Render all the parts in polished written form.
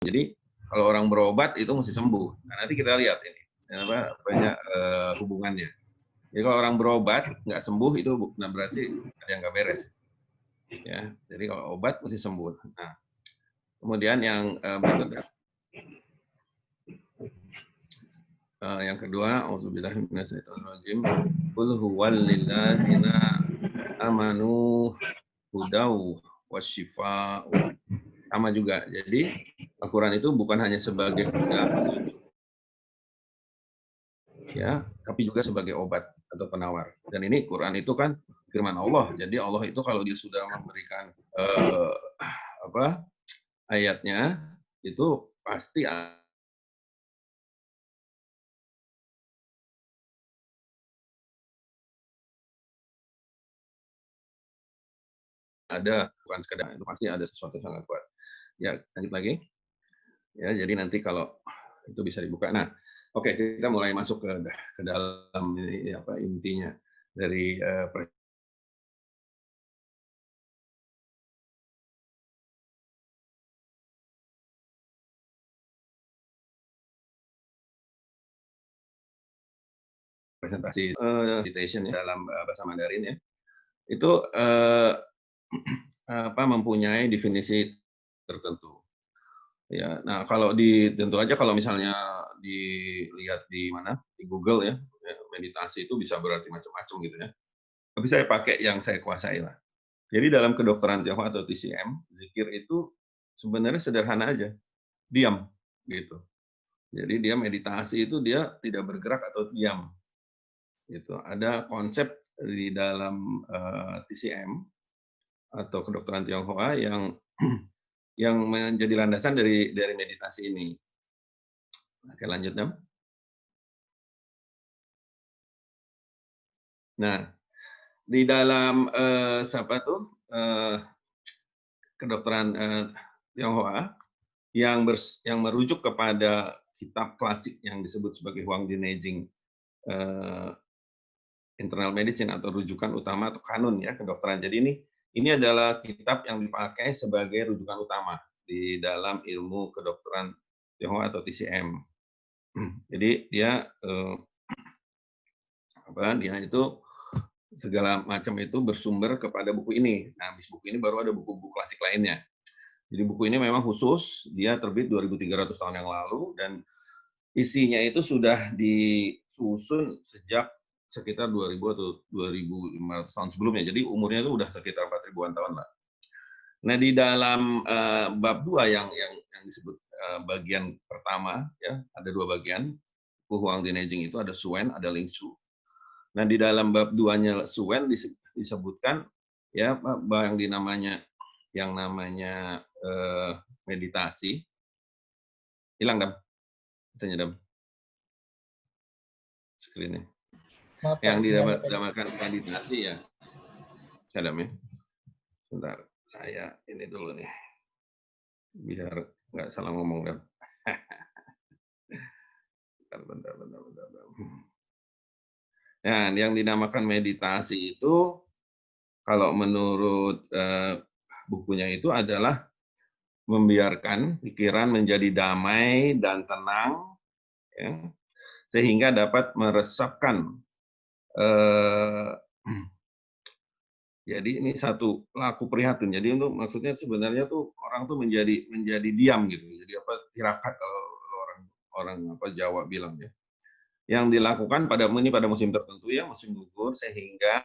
Jadi kalau orang berobat itu mesti sembuh. Nah, nanti kita lihat ini banyak hubungannya. Jadi kalau orang berobat nggak sembuh itu berarti ada yang nggak beres. Ya, jadi kalau obat mesti sembuh. Nah, kemudian yang berikutnya, yang kedua, auzubillahi minasyaitonirrajim. Qul huwal lilladzina amanu hudau wasyifa'u. Sama juga. Jadi Al-Quran itu bukan hanya sebagai huda ya, tapi juga sebagai obat atau penawar. Dan ini Quran itu kan firman Allah. Jadi Allah itu kalau dia sudah memberikan ayatnya itu pasti ada, bukan sekedar itu, pasti ada sesuatu yang sangat kuat. Ya, lanjut lagi. Ya, jadi nanti kalau itu bisa dibuka. Nah, oke, kita mulai masuk ke dalam ini intinya dari presentasi citation dalam bahasa Mandarin ya. Itu mempunyai definisi tertentu. Ya, nah kalau tentu aja kalau misalnya dilihat di mana di Google ya, meditasi itu bisa berarti macam-macam gitu ya. Tapi saya pakai yang saya kuasai lah. Jadi dalam kedokteran Tionghoa atau TCM, zikir itu sebenarnya sederhana aja, diam gitu. Jadi dia meditasi itu dia tidak bergerak atau diam. Gitu. Ada konsep di dalam TCM atau kedokteran Tionghoa yang yang menjadi landasan dari meditasi ini. Oke, lanjut, Dam. Nah, di dalam kedokteran Tionghoa yang merujuk kepada kitab klasik yang disebut sebagai Huang Di Neijing Internal Medicine atau rujukan utama atau kanun ya kedokteran. Jadi ini adalah kitab yang dipakai sebagai rujukan utama di dalam ilmu kedokteran Tionghoa atau TCM. Jadi dia dia itu segala macam itu bersumber kepada buku ini. Nah, habis buku ini baru ada buku-buku klasik lainnya. Jadi buku ini memang khusus, dia terbit 2.300 tahun yang lalu dan isinya itu sudah disusun sejak sekitar 2000 atau 2.500 tahun sebelumnya. Jadi umurnya itu udah sekitar 4.000-an tahun lah. Nah, di dalam bab 2 yang disebut bagian pertama ya, ada 2 bagian. Huang Di Neijing itu ada Suen, ada Ling Shu. Nah, di dalam bab 2-nya Suen disebutkan ya yang namanya meditasi. Hilang, Dam. Tanya, Dam. Screen-nya. Yang dinamakan meditasi ya. Dam ya. Sebentar, saya ini dulu nih. Biar nggak salah ngomong, Dam. Bentar. Nah, yang dinamakan meditasi itu kalau menurut bukunya itu adalah membiarkan pikiran menjadi damai dan tenang, ya, sehingga dapat meresapkan. Jadi ini satu laku prihatin. Jadi untuk maksudnya sebenarnya tuh orang tuh menjadi diam gitu. Jadi tirakat kalau orang Jawa bilang ya. Yang dilakukan pada musim tertentu ya, musim gugur, sehingga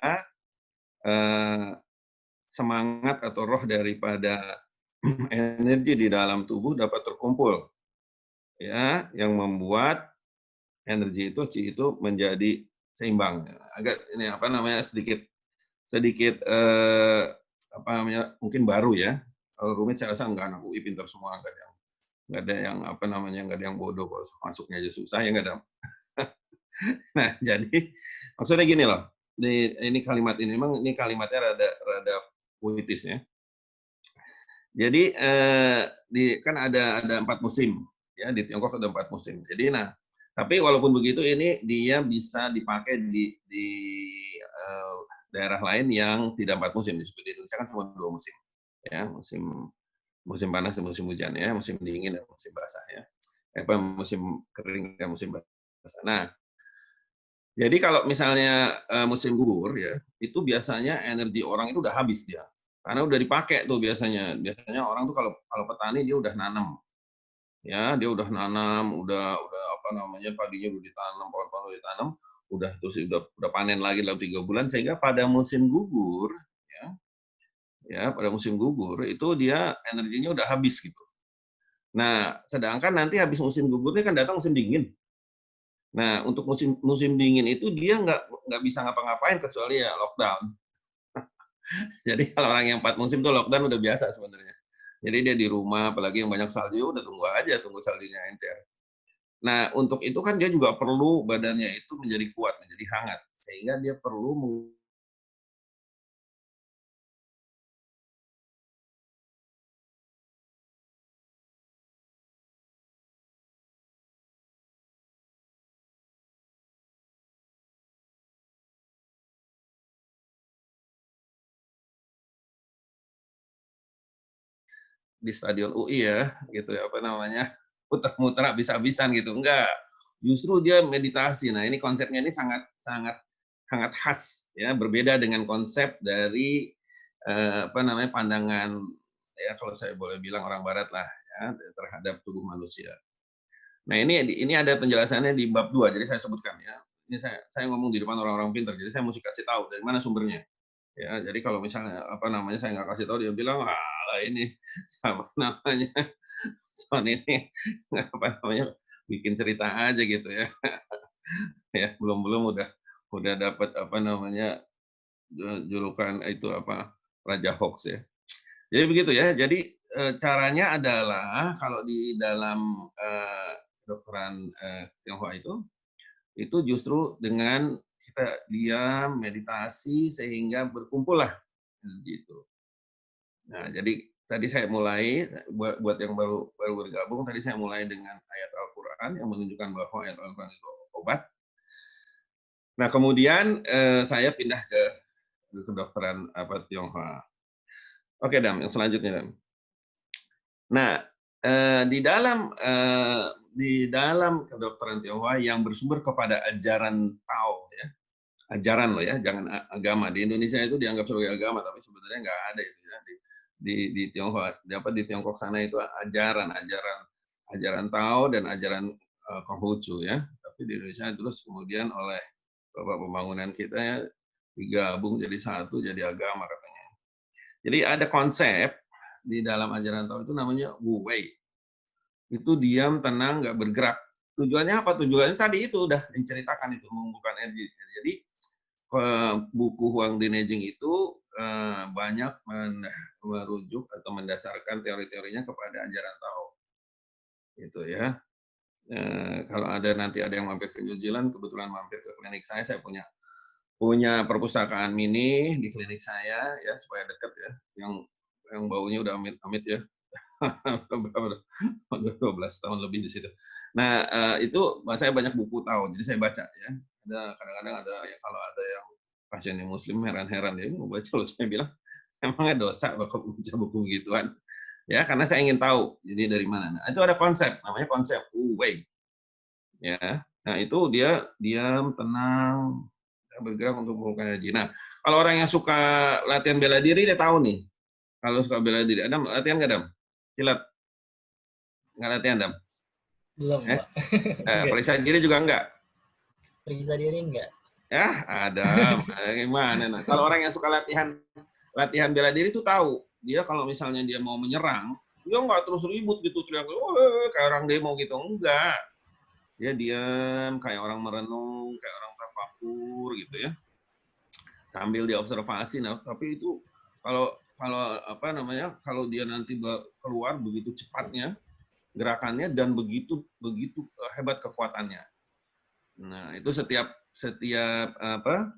semangat atau roh daripada energi di dalam tubuh dapat terkumpul, ya, yang membuat energi itu menjadi seimbang. Agak ini sedikit mungkin baru ya. Kalau rumit saya rasa enggak, anak UI pintar semua, enggak ada yang bodoh kok, masuknya aja susah ya enggak ada. Nah, jadi maksudnya gini loh. Ini kalimat ini memang ini kalimatnya rada puitis ya. Jadi kan ada 4 musim ya, di Tiongkok ada 4 musim. Jadi tapi walaupun begitu ini dia bisa dipakai di daerah lain yang tidak 4 musim. Seperti Indonesia kan cuma 2 musim. Ya, musim musim panas dan musim hujan ya, musim dingin dan musim basah ya. Musim kering dan musim basah. Nah, jadi kalau misalnya, musim gugur ya, itu biasanya energi orang itu udah habis dia. Karena udah dipakai tuh biasanya. Biasanya orang tuh kalau kalau petani dia udah nanam, ya, dia udah nanam, udah apa namanya, padinya udah ditanam, pohon-pohon udah ditanam, udah terus udah panen lagi dalam 3 bulan, sehingga pada musim gugur, ya pada musim gugur itu dia energinya udah habis gitu. Nah, sedangkan nanti habis musim gugurnya kan datang musim dingin. Nah, untuk musim musim dingin itu dia nggak bisa ngapa-ngapain kecuali ya lockdown. Jadi kalau orang yang 4 musim tuh lockdown udah biasa sebenarnya. Jadi dia di rumah, apalagi yang banyak salju, udah tunggu aja, tunggu saljunya encer. Nah, untuk itu kan dia juga perlu badannya itu menjadi kuat, menjadi hangat, sehingga dia perlu di Stadion UI ya, gitu ya, apa namanya, muter-muter habis-habisan gitu, enggak. Justru dia meditasi. Nah, ini konsepnya ini sangat sangat sangat khas ya, berbeda dengan konsep dari, apa namanya, pandangan ya kalau saya boleh bilang orang barat lah ya, terhadap tubuh manusia. Nah, ini ada penjelasannya di bab 2, jadi saya sebutkan ya. Ini saya ngomong di depan orang-orang pintar, jadi saya mesti kasih tahu dari mana sumbernya. Ya, jadi kalau misalnya, apa namanya, saya nggak kasih tahu, dia bilang, "Alah ini, apa namanya, Son ini, apa namanya, bikin cerita aja," gitu ya. Ya, belum-belum udah dapat, apa namanya, julukan itu, apa, raja hoax ya. Jadi begitu ya, jadi, caranya adalah kalau di dalam, kedokteran, Tionghoa itu justru dengan kita diam, meditasi, sehingga berkumpullah, gitu. Nah, jadi tadi saya mulai, buat yang baru baru bergabung, tadi saya mulai dengan ayat Al-Qur'an yang menunjukkan bahwa ayat Al-Qur'an itu obat. Nah, kemudian, saya pindah ke kedokteran, apa, Tionghoa. Oke, Dam, yang selanjutnya, Dam. Nah, di dalam kedokteran Tionghoa yang bersumber kepada ajaran Tao ya, ajaran loh ya, jangan agama. Di Indonesia itu dianggap sebagai agama, tapi sebenarnya nggak ada itu ya, di Tionghoa, di Tiongkok sana itu ajaran Tao dan ajaran, Konghucu ya. Tapi di Indonesia terus kemudian oleh Bapak pembangunan kita ya, digabung jadi satu, jadi agama katanya. Jadi ada konsep di dalam ajaran Tao itu namanya Wu Wei. Itu diam, tenang, nggak bergerak. Tujuannya apa? Tujuannya tadi itu udah diceritakan itu, mengumpulkan energi. Jadi buku Huang Dinejing itu banyak merujuk atau mendasarkan teori-teorinya kepada ajaran Tao, gitu ya. Kalau nanti ada yang mampir ke New Zealand, kebetulan mampir ke klinik saya punya punya perpustakaan mini di klinik saya ya supaya dekat ya, yang baunya udah amit-amit ya. Udah 12 tahun lebih di situ. Nah, itu saya banyak buku Tao, jadi saya baca ya. Kadang-kadang ada ya kalau ada yang pasien yang muslim heran-heran, "Ya ini mau baca loh," saya bilang, "Emangnya dosa bapak baca buku begituan?" Ya, karena saya ingin tahu, jadi dari mana. Nah, itu ada konsep, namanya konsep Wu Wei, ya. Nah, itu dia diam, tenang, nggak bergerak untuk mengumpulkan energi. Nah, kalau orang yang suka latihan bela diri, dia tahu nih, kalau suka bela diri. Adam, latihan nggak, Adam? Silat, nggak latihan, Adam? Belum, Eh? Pak. Enggak. Periksa diri juga enggak? Periksa diri enggak? Ya, ada. Gimana? Nah, kalau orang yang suka latihan latihan bela diri itu tahu, dia kalau misalnya dia mau menyerang, dia nggak terus ribut gitu, teriak, kayak orang demo gitu, enggak. Dia diam, kayak orang merenung, kayak orang tafakur gitu ya. Sambil diobservasi. Nah, tapi itu kalau kalau apa namanya? Kalau dia nanti keluar begitu cepatnya gerakannya dan begitu begitu hebat kekuatannya. Nah, itu setiap setiap apa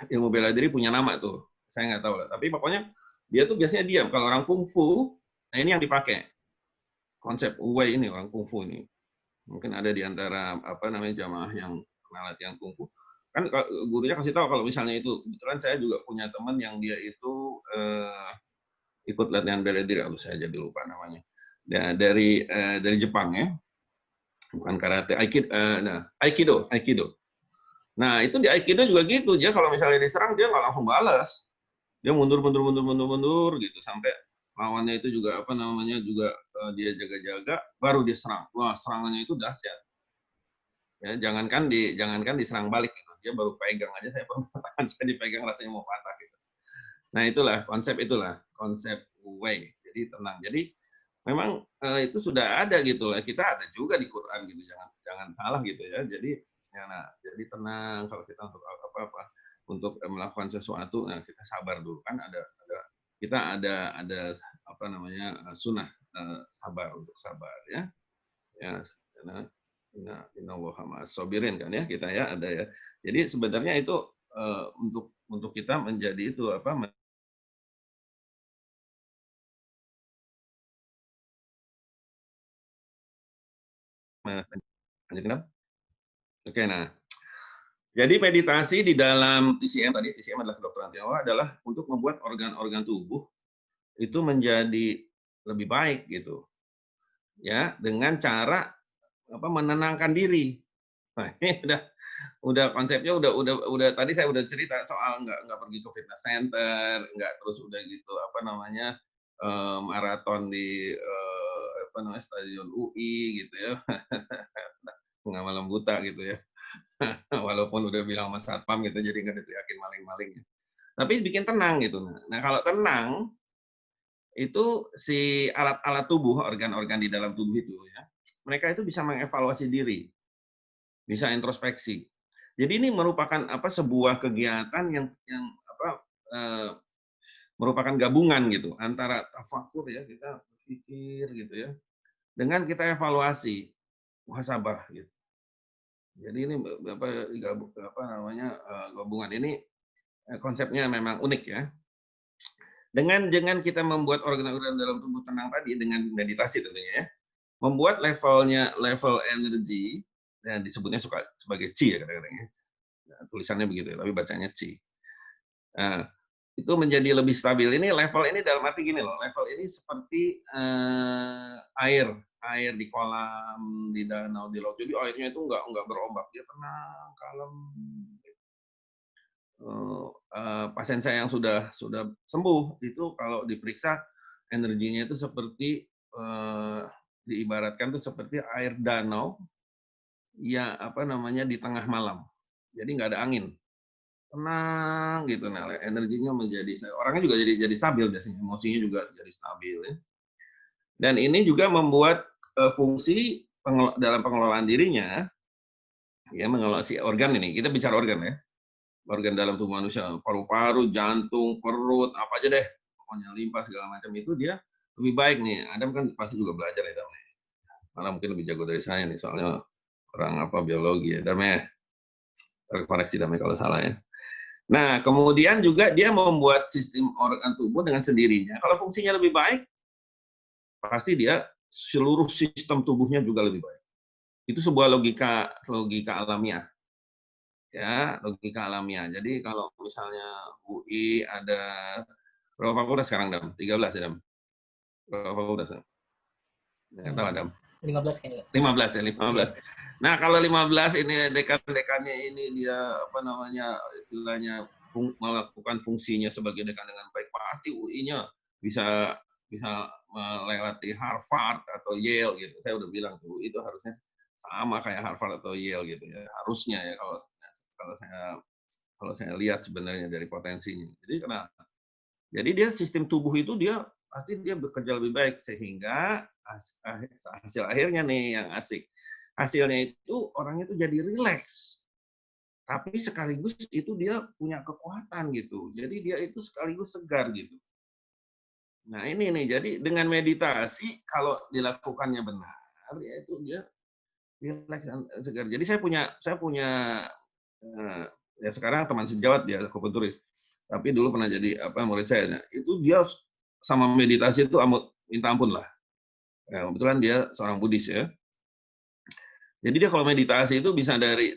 ilmu bela diri punya nama tuh. Saya nggak tahu lah. Tapi pokoknya dia tuh biasanya diam. Kalau orang kungfu, nah ini yang dipakai. Konsep Uwei ini orang kungfu ini. Mungkin ada di antara apa namanya jamaah yang kenal latihan kungfu. Kan gurunya kasih tahu kalau misalnya itu kebetulan saya juga punya teman yang dia itu ikut latihan bela diri, aduh saya jadi lupa namanya. Dari Jepang ya, bukan karate, Aikido. Nah itu di Aikido juga gitu, dia kalau misalnya diserang dia nggak langsung balas, dia mundur gitu sampai lawannya itu juga apa namanya juga dia jaga-jaga, baru dia serang. Wah serangannya itu dahsyat. Ya, jangankan diserang balik gitu. Dia baru pegang aja saya pernah tangan saya dipegang rasanya mau patah gitu. Nah, itulah konsep Wei. Jadi tenang. Jadi memang itu sudah ada gitu lah. Kita ada juga di Quran gitu. Jangan jangan salah gitu ya. Jadi ya nah, jadi tenang kalau kita untuk apa-apa untuk melakukan sesuatu, nah kita sabar dulu kan kita ada apa namanya sunnah sabar untuk sabar ya. Ya, karena innallaha ma'as-sabirin kan ya kita ya ada ya. Jadi sebenarnya itu untuk kita menjadi itu apa lanjutin apa? Oke, nah. Jadi meditasi di dalam TCM tadi, TCM adalah kedokteran Tionghoa adalah untuk membuat organ-organ tubuh itu menjadi lebih baik gitu. Ya, dengan cara apa menenangkan diri. Nah, ini udah konsepnya udah tadi saya udah cerita soal nggak pergi ke fitness center, nggak terus udah gitu apa namanya maraton di apa namanya stadion UI gitu ya, nggak malam buta gitu ya. Walaupun udah bilang sama satpam gitu, jadi nggak diteriakin maling-maling. Tapi bikin tenang gitu. Nah kalau tenang itu si alat-alat tubuh, organ-organ di dalam tubuh itu ya, mereka itu bisa mengevaluasi diri, bisa introspeksi. Jadi ini merupakan apa sebuah kegiatan yang apa merupakan gabungan gitu antara tafakur ya kita berpikir gitu ya dengan kita evaluasi muhasabah gitu. Jadi ini apa namanya gabungan ini konsepnya memang unik ya. Dengan kita membuat organ-organ dalam tubuh tenang tadi dengan meditasi tentunya ya, membuat level energi yang disebutnya suka sebagai chi ya kadang-kadang ya. Nah, tulisannya begitu ya, tapi bacanya chi. Nah, itu menjadi lebih stabil. Ini level ini dalam arti gini loh, level ini seperti air di kolam, di danau, di laut. Jadi airnya itu nggak berombak, dia tenang, kalem. Pasien saya yang sudah sembuh itu kalau diperiksa energinya itu seperti diibaratkan tuh seperti air danau ya apa namanya di tengah malam. Jadi nggak ada angin. Tenang gitu, nah energinya orangnya juga jadi stabil biasanya, emosinya juga jadi stabil ya. Dan ini juga membuat fungsi dalam pengelolaan dirinya, ya mengelola si organ ini, kita bicara organ ya, organ dalam tubuh manusia, paru-paru, jantung, perut, apa aja deh, pokoknya limpa segala macam itu dia lebih baik nih. Adam kan pasti juga belajar ya, Adam. Malah mungkin lebih jago dari saya nih, soalnya orang apa biologi ya, Adam ya. Terkoreksi Adam kalau salah ya. Nah, kemudian juga dia membuat sistem organ tubuh dengan sendirinya. Kalau fungsinya lebih baik, pasti dia seluruh sistem tubuhnya juga lebih baik. Itu sebuah logika alamiah. Ya, logika alamiah. Jadi kalau misalnya UI ada berapa fakultas sekarang, Dam? 13 ya, Dam? Berapa fakultas? Nggak tahu, Dam. 15 kayaknya. 15 ya, 15. Nah, kalau 15 ini dekan-dekannya ini dia apa namanya istilahnya melakukan fungsinya sebagai dekan dengan baik, pasti UI-nya bisa bisa melewati Harvard atau Yale gitu. Saya udah bilang tuh UI itu harusnya sama kayak Harvard atau Yale gitu ya. Harusnya ya kalau saya lihat sebenarnya dari potensinya. Jadi kenapa? Jadi dia sistem tubuh itu pasti dia bekerja lebih baik sehingga hasil akhirnya nih yang asik. Hasilnya itu orangnya itu jadi rileks. Tapi sekaligus itu dia punya kekuatan gitu. Jadi dia itu sekaligus segar gitu. Nah, ini nih. Jadi dengan meditasi kalau dilakukannya benar, ya itu dia rileks dan segar. Jadi saya punya ya sekarang teman sejawat dia akupunturis. Tapi dulu pernah jadi murid saya. Nah, itu dia sama meditasi itu minta ampun lah. Ya, kebetulan dia seorang Buddhis ya. Jadi dia kalau meditasi itu bisa dari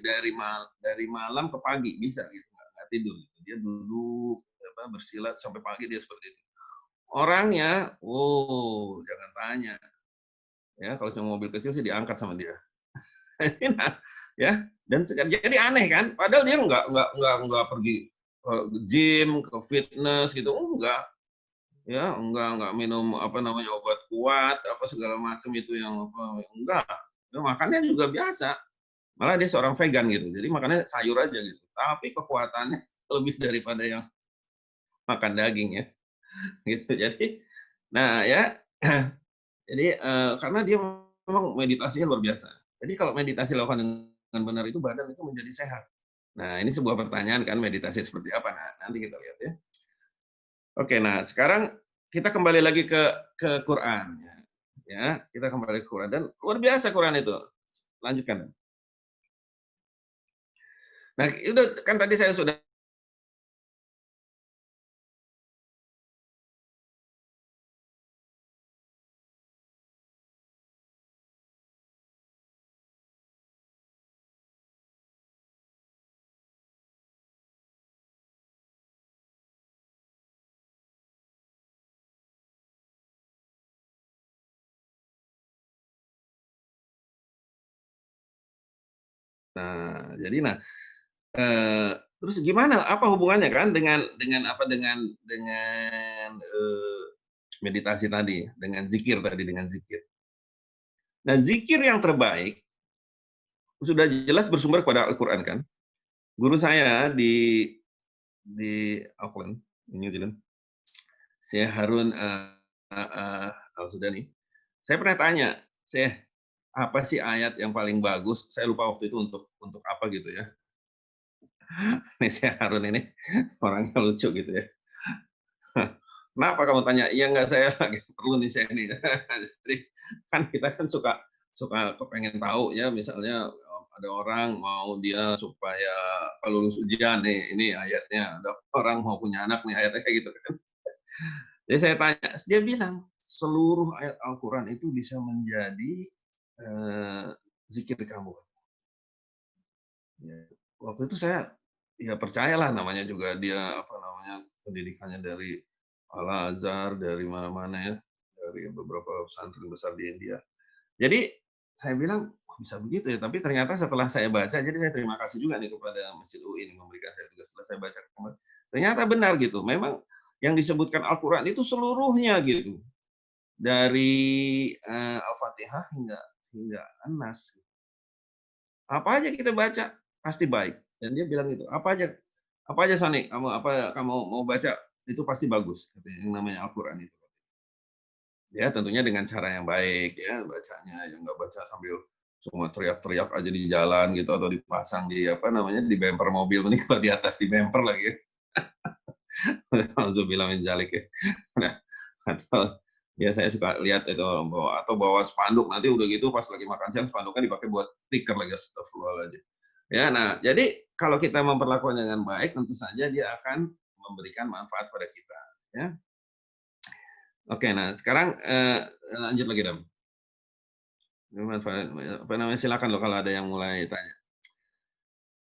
malam ke pagi bisa gitu, nggak tidur. Gitu. Dia duduk bersilat sampai pagi dia seperti itu. Orangnya, jangan tanya. Ya, kalau cuma mobil kecil sih diangkat sama dia. Nah, ya, dan jadi aneh kan? Padahal dia nggak pergi ke gym, ke fitness gitu, enggak. Ya, enggak minum apa namanya obat kuat, apa segala macam itu yang apa, enggak. Dia makannya juga biasa. Malah dia seorang vegan gitu. Jadi makannya sayur aja gitu. Tapi kekuatannya lebih daripada yang makan daging ya. Gitu. Jadi nah ya, jadi karena dia memang meditasinya luar biasa. Jadi kalau meditasi dilakukan dengan benar itu badan itu menjadi sehat. Nah, ini sebuah pertanyaan kan meditasi seperti apa? Nah, nanti kita lihat ya. Oke, nah sekarang kita kembali lagi ke Quran ya. Ya, kita kembali ke Quran dan luar biasa Quran itu. Lanjutkan. Nah, itu kan tadi saya sudah. Nah, jadi terus gimana? Apa hubungannya kan dengan apa dengan meditasi tadi, dengan zikir tadi, dengan zikir. Nah, zikir yang terbaik sudah jelas bersumber kepada Al-Qur'an kan. Guru saya di Auckland, di New Zealand, Syekh Harun Al-Sudani. Saya pernah tanya, "Syekh, apa sih ayat yang paling bagus?" Saya lupa waktu itu untuk apa gitu ya. Nih Syekh Harun ini orangnya lucu gitu ya. Kenapa kamu tanya? Iya nggak saya lagi perlu nih saya nih. Jadi kan kita kan suka suka kepengen tahu ya misalnya ada orang mau dia supaya lulus ujian nih, ini ayatnya. Ada orang mau punya anak nih ayatnya kayak gitu kan. Jadi saya tanya, dia bilang seluruh ayat Al-Quran itu bisa menjadi zikir kamu. Ya. Waktu itu saya ya percayalah namanya juga dia apa namanya pendidikannya dari Al Azhar dari mana-mana ya dari beberapa pesantren besar di India. Jadi saya bilang wah bisa begitu ya. Tapi ternyata setelah saya baca, jadi saya terima kasih juga nih kepada Masjid UI ini memberikan saya tugas setelah saya baca kemarin. Ternyata benar gitu. Memang yang disebutkan Al-Quran itu seluruhnya gitu dari Al-Fatihah hingga hingga An-Nas. Apa aja kita baca pasti baik. Dan dia bilang gitu, apa aja Sani, kamu mau baca itu pasti bagus, katanya, yang namanya Al-Quran itu. Ya tentunya dengan cara yang baik ya bacanya, yang nggak baca sambil semua teriak-teriak aja di jalan gitu atau dipasang di apa namanya di bumper mobil ini kalau di atas di bumper lagi ya. Alhamdulillah min dzalik ya. Nah, atau ya saya suka lihat itu bawa spanduk nanti udah gitu pas lagi makan siang spanduknya dipakai buat stiker lagi astagfirullahaladzim. Ya, nah jadi kalau kita memperlakukan dengan baik tentu saja dia akan memberikan manfaat pada kita. Ya. Oke, nah sekarang lanjut lagi Dam. Manfaat, apa namanya silakan loh kalau ada yang mulai tanya.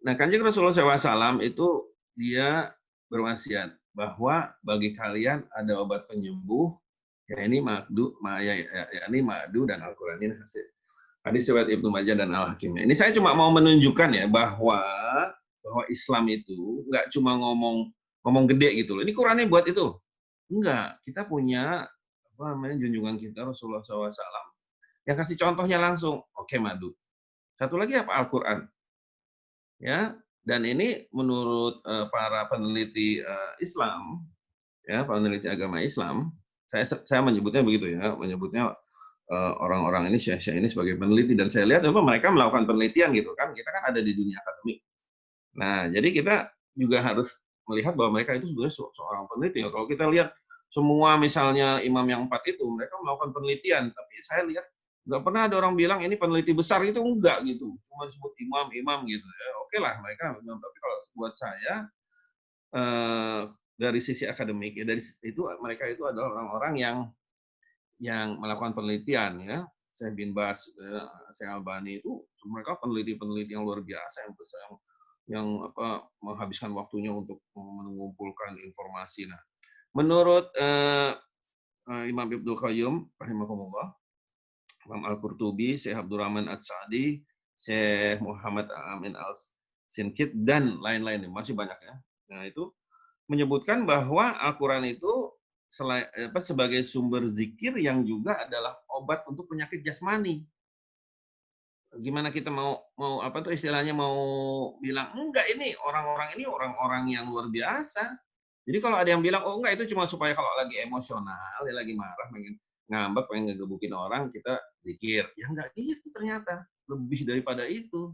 Nah Kanjeng Rasulullah SAW itu dia berwasiat bahwa bagi kalian ada obat penyembuh ya ini madu dan Al-Qur'an ini hadis riwayat Ibnu Majah dan Al-Hakim. Ini saya cuma mau menunjukkan ya bahwa Islam itu nggak cuma ngomong gede gitu loh. Ini Qurannya buat itu. Enggak, kita punya apa namanya junjungan kita Rasulullah SAW yang kasih contohnya langsung. Oke, madu. Satu lagi apa Al-Qur'an. Ya, dan ini menurut para peneliti Islam, ya peneliti agama Islam, saya menyebutnya begitu ya, menyebutnya orang-orang ini syekh-syekh ini sebagai peneliti dan saya lihat memang mereka melakukan penelitian gitu kan, kita kan ada di dunia akademik. Nah, jadi kita juga harus melihat bahwa mereka itu sebenarnya seorang peneliti. Kalau kita lihat semua misalnya imam yang 4 itu mereka melakukan penelitian, tapi saya lihat nggak pernah ada orang bilang ini peneliti besar itu enggak gitu, cuma disebut imam-imam gitu ya. Oke lah mereka, tapi kalau buat saya dari sisi akademik ya dari itu mereka itu adalah orang-orang yang melakukan penelitian ya. Saya bin Bas, saya Albani itu mereka peneliti-peneliti yang luar biasa yang apa menghabiskan waktunya untuk mengumpulkan informasi. Nah, menurut Imam Ibnu Qayyim rahimahumullah, Imam Al-Qurtubi, Syekh Abdurrahman As-Sa'di, Syekh Muhammad Amin Al-Sinkit, dan lain-lain, masih banyak ya. Nah, itu menyebutkan bahwa Al-Quran itu sebagai sumber zikir yang juga adalah obat untuk penyakit jasmani. Gimana kita mau apa tuh istilahnya, mau bilang enggak, ini orang-orang yang luar biasa. Jadi kalau ada yang bilang oh enggak, itu cuma supaya kalau lagi emosional, ya lagi marah, pengen ngambek, pengen ngegebukin orang, kita zikir. Ya enggak gitu ternyata. Lebih daripada itu.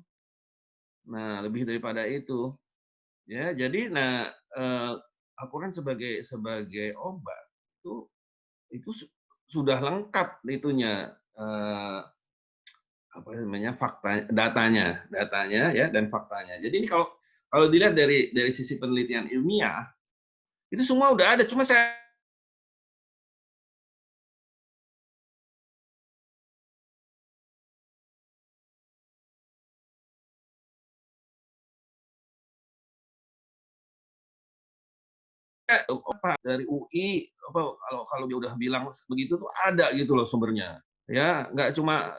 Nah, lebih daripada itu. Ya, jadi Al-Quran sebagai obat itu sudah lengkap itunya, apa namanya, datanya ya, dan faktanya. Jadi ini kalau dilihat dari sisi penelitian ilmiah, itu semua udah ada, cuma saya dari UI apa, kalau dia udah bilang begitu tuh ada gitu loh sumbernya. Ya, nggak cuma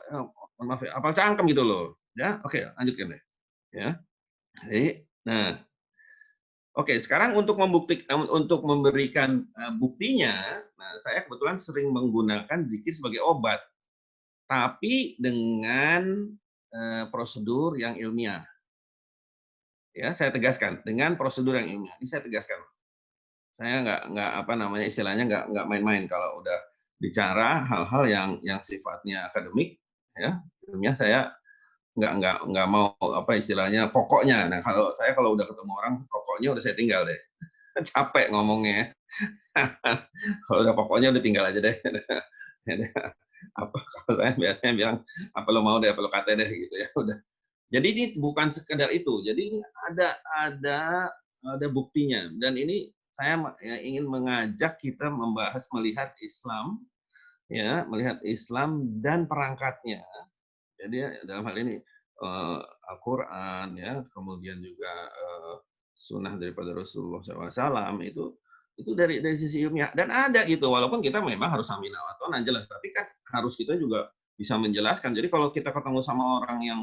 maaf ya, apal cangkem gitu loh. Ya, oke, lanjutkan deh. Ya. Nah, oke, sekarang untuk memberikan buktinya, nah saya kebetulan sering menggunakan zikir sebagai obat, tapi dengan prosedur yang ilmiah. Ya, saya tegaskan, dengan prosedur yang ilmiah. Ini saya tegaskan. Saya nggak apa namanya, istilahnya nggak main-main kalau udah bicara hal-hal yang sifatnya akademik, ya, ilmiah, saya nggak mau apa istilahnya pokoknya. Nah, kalau udah ketemu orang pokoknya udah saya tinggal deh. Capek ngomongnya. Kalau udah pokoknya udah tinggal aja deh. Apa kalau saya biasanya bilang apa lo mau deh, apa lo kata deh gitu ya udah. Jadi ini bukan sekedar itu. Jadi ini ada buktinya, dan ini saya ya, ingin mengajak kita melihat Islam, ya, melihat Islam dan perangkatnya. Jadi dalam hal ini Al-Quran, ya, kemudian juga sunnah daripada Rasulullah SAW, itu dari sisi ilmiah, dan ada gitu, walaupun kita memang harus samina wa ta'na jelas, tapi kan harus kita juga bisa menjelaskan. Jadi kalau kita ketemu sama orang yang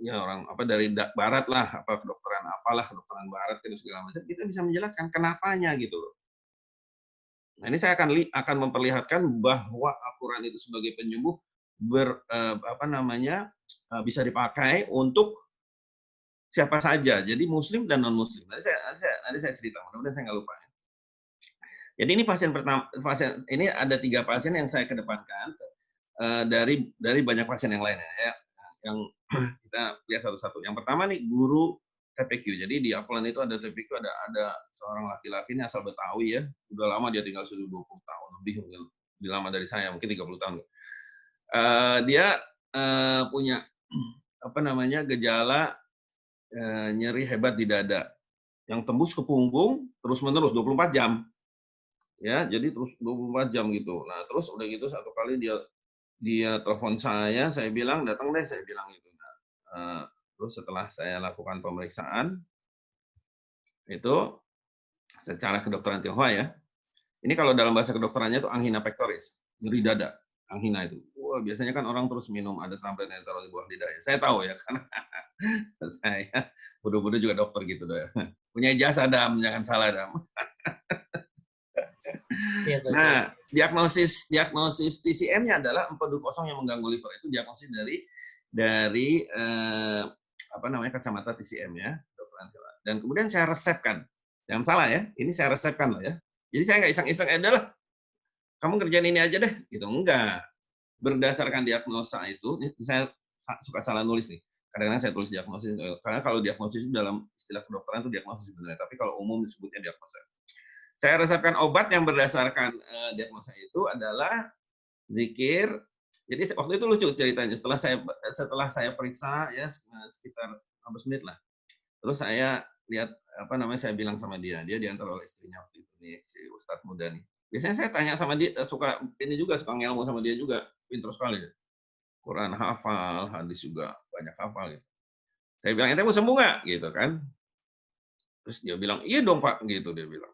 ya orang apa dari barat lah, apa kedokteran apalah, kedokteran barat gitu segala macam, kita bisa menjelaskan kenapanya gitu loh. Nah, ini saya akan memperlihatkan bahwa Al-Quran itu sebagai penyembuh apa namanya, bisa dipakai untuk siapa saja. Jadi muslim dan non muslim. Nanti saya cerita, mudah-mudahan saya nggak lupa. Jadi ini pasien ini ada 3 pasien yang saya kedepankan dari banyak pasien yang lainnya ya. Yang kita lihat satu-satu. Yang pertama nih guru TPQ. Jadi di Upland itu ada TPQ, ada seorang laki-laki ini asal Betawi ya. Udah lama dia tinggal sudah 20 tahun lebih, mungkin lebih lama dari saya, mungkin 30 tahun. Dia punya apa namanya, gejala nyeri hebat di dada yang tembus ke punggung terus-menerus 24 jam. Ya, jadi terus 24 jam gitu. Nah, terus udah gitu satu kali dia telepon saya bilang, "Datang deh," saya bilang gitu. Nah, terus setelah saya lakukan pemeriksaan, itu secara kedokteran Tionghoa ya, ini kalau dalam bahasa kedokterannya itu angina pectoris, nyeri dada, angina itu. Wah, biasanya kan orang terus minum ada tablet yang taruh di bawah lidah ya. Saya tahu ya, karena saya bodoh-bodoh juga dokter gitu ya. Punya ijazah Dam, jangan salah Dam. Nah, diagnosis TCM-nya adalah empedu kosong yang mengganggu liver. Itu diagnosis dari apa namanya, kacamata TCM ya, kedokteran hewan. Dan kemudian saya resepkan. Jangan salah ya, ini saya resepkan loh ya. Jadi saya nggak iseng-iseng, adalah kamu kerjain ini aja deh, gitu. Enggak. Berdasarkan diagnosa itu, saya suka salah nulis nih. Kadang-kadang saya tulis diagnosis, karena kalau diagnosis itu dalam istilah kedokteran itu diagnosis sebenarnya, tapi kalau umum disebutnya diagnosa. Saya resepkan obat yang berdasarkan diagnosa itu adalah zikir. Jadi waktu itu lucu ceritanya. Setelah saya periksa ya sekitar 15 menit lah. Terus saya lihat apa namanya, saya bilang sama dia diantar oleh istrinya waktu itu nih, si Ustadz muda nih. Biasanya saya tanya sama dia, suka ngelmu sama dia juga, pintar sekali. Quran hafal, hadis juga banyak hafal gitu. Saya bilang, "Ente mau sembuh nggak?" gitu kan. Terus dia bilang, "Iya dong Pak," gitu dia bilang.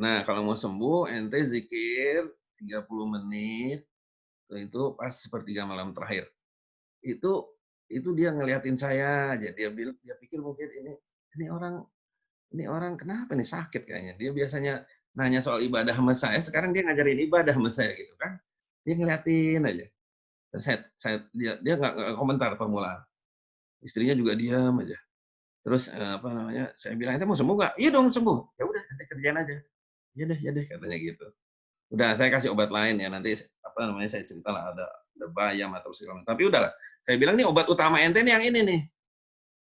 Nah, kalau mau sembuh, ente zikir 30 menit, itu pas sepertiga malam terakhir. Itu dia ngeliatin saya aja, dia pikir mungkin ini orang kenapa nih, sakit kayaknya. Dia biasanya nanya soal ibadah sama saya, sekarang dia ngajarin ibadah sama saya gitu kan. Dia ngeliatin aja. Terus dia nggak komentar permulaan. Istrinya juga diam aja. Terus apa namanya? Saya bilang, "Ente mau sembuh nggak?" "Iya dong sembuh." "Ya udah, nanti kerjain aja." Ya deh," katanya gitu. Udah saya kasih obat lain ya, nanti apa namanya, saya ceritalah ada bayam atau segala macam. Tapi udahlah, saya bilang, "Nih obat utama ente nih yang ini nih."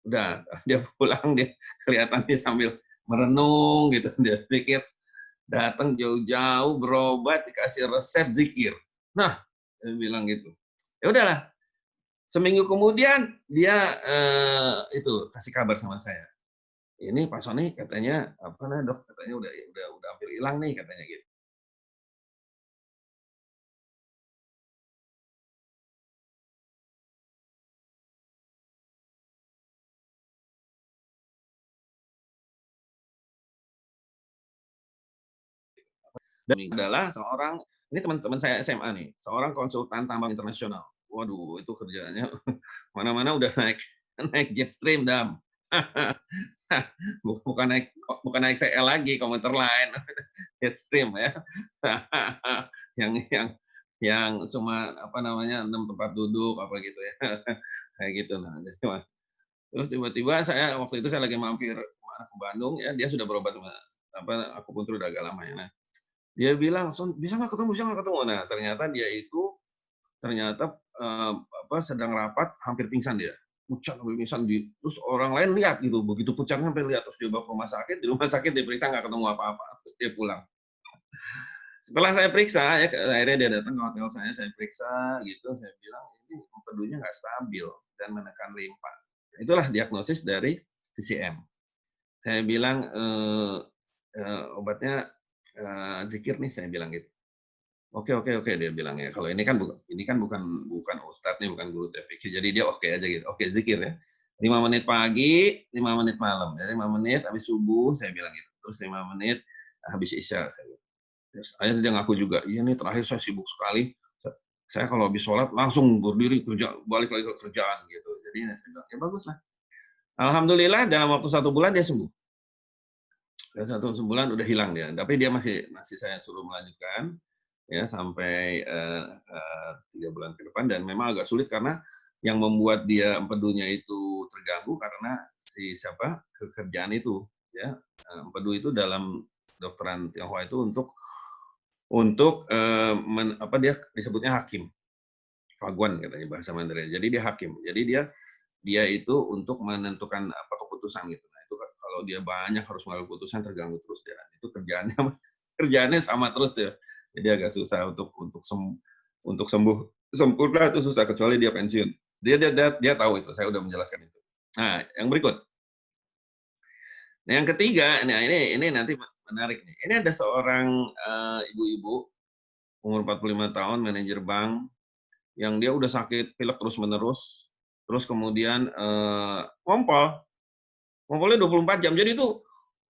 Udah, dia pulang dia kelihatannya sambil merenung gitu, dia pikir datang jauh-jauh berobat dikasih resep zikir. Nah, dia bilang gitu. Ya udahlah, seminggu kemudian dia itu kasih kabar sama saya. Ini Pak Sony katanya apa namanya dok, katanya udah hampir hilang nih katanya gitu. Dan ini adalah seorang, ini teman-teman saya SMA nih, seorang konsultan tambang internasional. Waduh, itu kerjaannya mana-mana udah naik naik Jetstream, Dam. Bukan naik CL lagi, komuter lain, Jetstream ya. yang yang cuma apa namanya 6 tempat duduk apa gitu ya. Kayak gitu nah. Terus tiba-tiba saya waktu itu saya lagi mampir ke Bandung ya, dia sudah berobat sama apa akupuntur udah agak lama ya. Nah, dia bilang, "Son, bisa nggak ketemu?" Nah, ternyata dia itu ternyata, apa, sedang rapat hampir pingsan dia. Pucat sampai pingsan terus orang lain lihat gitu, begitu pucatnya sampai lihat, terus dia bawa ke rumah sakit, di rumah sakit diperiksa nggak ketemu apa-apa, terus dia pulang. Setelah saya periksa ya, akhirnya dia datang ke hotel saya periksa gitu, saya bilang, "Ini empedunya nggak stabil dan menekan limpa." Itulah diagnosis dari TCM. Saya bilang, "Obatnya, zikir nih," saya bilang gitu. Oke," dia bilang ya, "kalau ini kan bukan ustad nih, bukan guru TPQ." Jadi dia oke aja gitu, "Oke, zikir ya. 5 menit pagi, 5 menit malam, ya 5 menit habis subuh," saya bilang gitu, "terus 5 menit habis isya," saya bilang. Terus akhirnya dia ngaku juga, "Iya nih terakhir saya sibuk sekali, saya kalau habis sholat langsung berdiri kerja, balik lagi ke kerjaan," gitu. Jadi saya bilang, "Ya baguslah." Alhamdulillah dalam waktu 1 bulan dia sembuh. Dalam 1 bulan udah hilang dia, tapi dia masih masih saya suruh melanjutkan ya sampai 3 bulan ke depan, dan memang agak sulit karena yang membuat dia empedunya itu terganggu karena kerjaan itu ya. Empedu itu dalam kedokteran Tionghoa itu untuk apa dia disebutnya hakim, faguan katanya bahasa Mandarin. Jadi dia hakim. Jadi dia itu untuk menentukan apa keputusan gitu. Nah, itu kalau dia banyak harus mengambil keputusan terganggu terus dia. Itu kerjaannya kerjaannya sama terus dia. Jadi agak susah untuk sembuh sempurna itu susah kecuali dia pensiun. Dia tahu itu, saya udah menjelaskan itu. Nah, yang berikut. Nah, yang ketiga, nah ini nanti menarik nih. Ini ada seorang ibu-ibu umur 45 tahun, manajer bank, yang dia udah sakit pilek terus-menerus, terus kemudian ngompolnya 24 jam. Jadi itu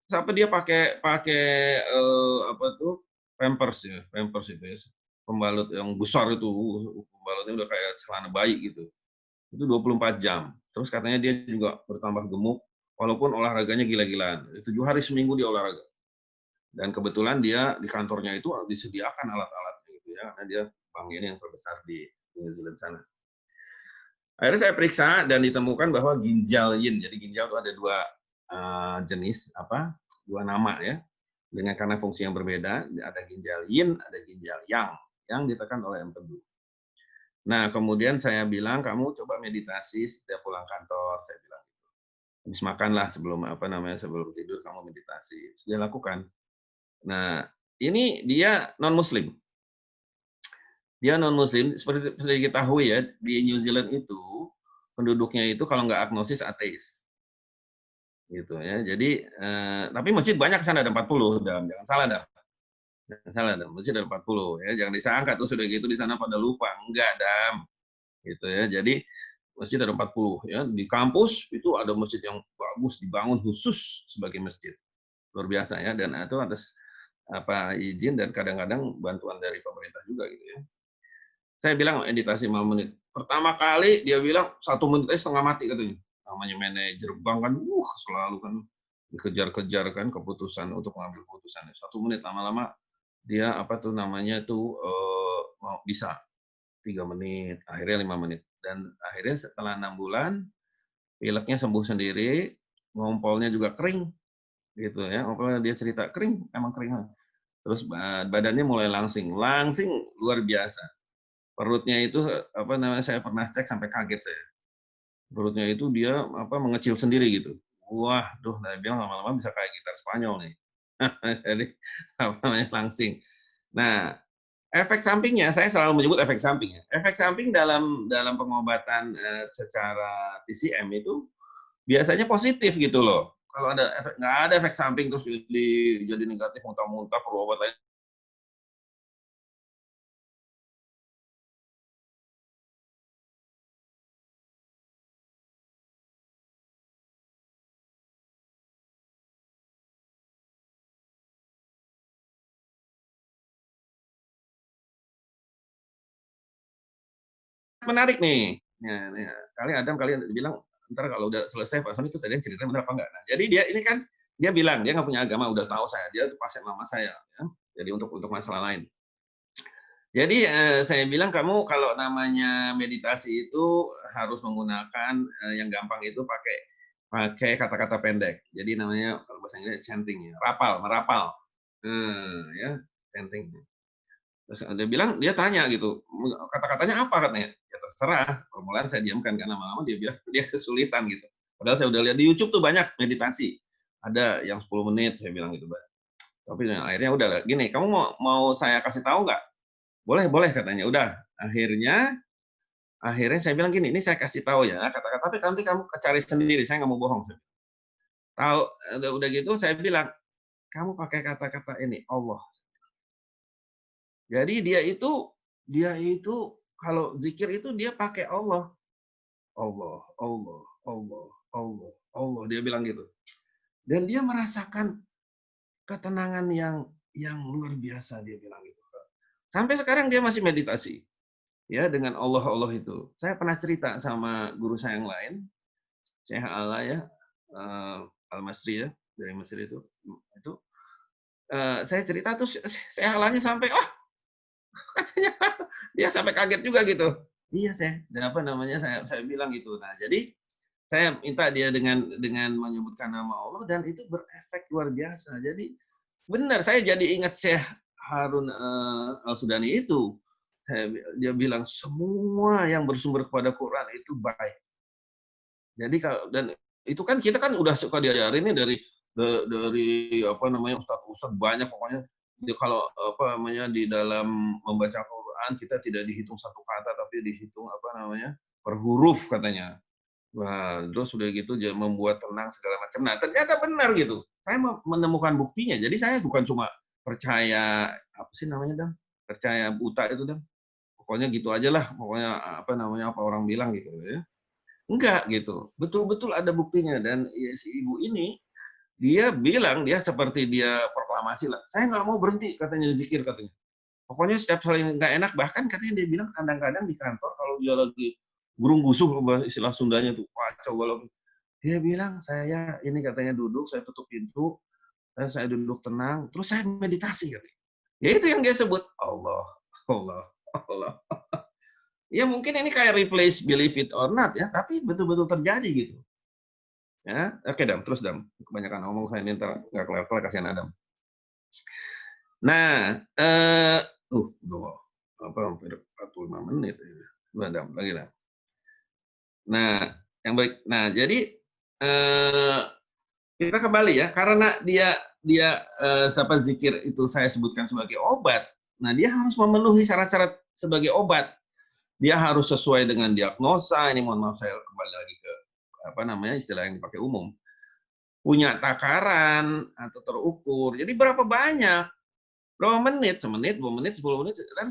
sampai dia pakai pakai apa tuh, Pampers itu ya, pembalut yang besar itu, pembalutnya udah kayak celana bayi gitu. Itu 24 jam. Terus katanya dia juga bertambah gemuk, walaupun olahraganya gila-gilaan. 7 hari seminggu dia olahraga. Dan kebetulan dia di kantornya itu disediakan alat-alatnya gitu ya, karena dia bank ini yang terbesar di New Zealand sana. Akhirnya saya periksa dan ditemukan bahwa ginjal yin. Jadi ginjal itu ada dua jenis, dua nama ya, dengan karena fungsi yang berbeda. Ada ginjal yin, ada ginjal yang ditekan oleh empedu. Nah, kemudian saya bilang, "Kamu coba meditasi setiap pulang kantor," saya bilang. "Habis makan lah, sebelum tidur kamu meditasi." Terus dia lakukan. Nah, ini dia non-muslim. Dia non-muslim, seperti diketahui ya, di New Zealand itu penduduknya itu kalau nggak agnosis ateis. Gitu ya. Jadi tapi masjid banyak sana, ada 40, jangan salah dah. Jangan salah dah, masjid ada 40 ya. Jangan disangka tuh sudah gitu di sana pada lupa. Enggak, Dam. Gitu ya. Jadi masjid ada 40 ya. Di kampus itu ada masjid yang bagus dibangun khusus sebagai masjid. Luar biasa ya, dan itu atas izin dan kadang-kadang bantuan dari pemerintah juga gitu ya. Saya bilang meditasi 5 menit. Pertama kali dia bilang 1 menit aja setengah mati katanya. Namanya manajer bank kan, selalu kan dikejar-kejar kan keputusan untuk mengambil keputusan. 1 menit, lama-lama dia mau bisa 3 menit, akhirnya 5 menit. Dan akhirnya setelah 6 bulan, pileknya sembuh sendiri, ngompolnya juga kering, gitu ya. Ngompolnya dia cerita, kering, emang kering. Terus badannya mulai langsing. Langsing luar biasa. Perutnya itu, saya pernah cek sampai kaget saya. Perutnya itu dia, mengecil sendiri gitu. Waduh, saya bilang lama-lama bisa kayak gitar Spanyol nih. Jadi, langsing. Nah, efek sampingnya, saya selalu menyebut efek samping ya. Efek samping dalam pengobatan, secara TCM itu biasanya positif gitu loh. Kalau nggak ada efek samping terus jadi negatif muntah-muntah perlu obat lain. Menarik nih. Kali Adam bilang, "Entar kalau udah selesai Pak Sony itu tadi cerita benar apa enggak?" Nah, jadi dia ini kan dia bilang dia nggak punya agama, udah tahu saya, dia pasien mama saya ya. Jadi untuk masalah lain. Jadi, saya bilang, "Kamu kalau namanya meditasi itu harus menggunakan, yang gampang itu pakai pakai kata-kata pendek. Jadi namanya kalau bahasa Inggris chanting ya, merapal. Ya, chanting. Terus dia bilang dia tanya gitu, "Kata-katanya apa?" katanya. Ya terserah, permulaan saya diamkan, karena lama-lama dia bilang dia kesulitan gitu. Padahal saya udah lihat di YouTube tuh banyak meditasi. Ada yang 10 menit, saya bilang gitu, tapi akhirnya udah gini, "Kamu mau mau saya kasih tahu nggak?" "Boleh boleh," katanya. Udah, akhirnya akhirnya saya bilang gini, "Ini saya kasih tahu ya kata-kata, tapi nanti kamu cari sendiri, saya nggak mau bohong." Tahu, udah gitu saya bilang, "Kamu pakai kata-kata ini, Allah." Jadi dia itu kalau zikir itu dia pakai Allah. Allah Allah Allah Allah Allah, dia bilang gitu. Dan dia merasakan ketenangan yang luar biasa, dia bilang gitu. Sampai sekarang dia masih meditasi, ya dengan Allah Allah itu. Saya pernah cerita sama guru saya yang lain, Syekh Ala ya, Al-Masri ya, dari Mesir itu, saya cerita tuh Syekh Alanya sampai, "Oh," katanya, dia sampai kaget juga gitu. Iya saya, saya bilang gitu. Nah jadi saya minta dia dengan menyebutkan nama Allah dan itu berefek luar biasa. Jadi benar saya jadi ingat Syekh Harun Al-Sudani itu. Dia bilang semua yang bersumber kepada Quran itu baik. Jadi kalau dan itu kan kita kan udah suka diajarin nih dari ustaz-ustaz banyak pokoknya. Dia kalau di dalam membaca Quran kita tidak dihitung satu kata tapi dihitung per huruf katanya. Wah, terus udah gitu dia membuat tenang segala macam. Nah, ternyata benar gitu. Saya menemukan buktinya. Jadi saya bukan cuma percaya apa sih namanya, Dam? Percaya buta itu, Dam. Pokoknya gitu aja lah, pokoknya apa orang bilang gitu ya. Enggak gitu. Betul-betul ada buktinya dan ya, si ibu ini dia bilang dia seperti dia proklamasi lah. Saya nggak mau berhenti katanya zikir katanya. Pokoknya setiap kali nggak enak bahkan katanya dia bilang kadang-kadang di kantor kalau dia lagi burung busuk istilah Sundanya tuh kacau kalau dia bilang saya ini katanya duduk saya tutup pintu saya duduk tenang terus saya meditasi katanya. Ya itu yang dia sebut Allah Allah Allah. Ya mungkin ini kayak replace believe it or not ya, tapi betul-betul terjadi gitu. Ya, oke Dam, terus Dam. Kebanyakan ngomong saya ini ntar nggak kelar-kelar kasihan Adam. Nah, udah hampir 45 menit. Udah Dam, lagi Dam. Nah, yang baik. Nah, jadi kita kembali ya, karena dia zikir itu saya sebutkan sebagai obat. Nah, dia harus memenuhi syarat-syarat sebagai obat. Dia harus sesuai dengan diagnosa. Ini mohon maaf saya kembali lagi ke istilah yang dipakai umum. Punya takaran atau terukur. Jadi berapa banyak? Berapa menit? Semenit, 2 menit, 10 menit. Dan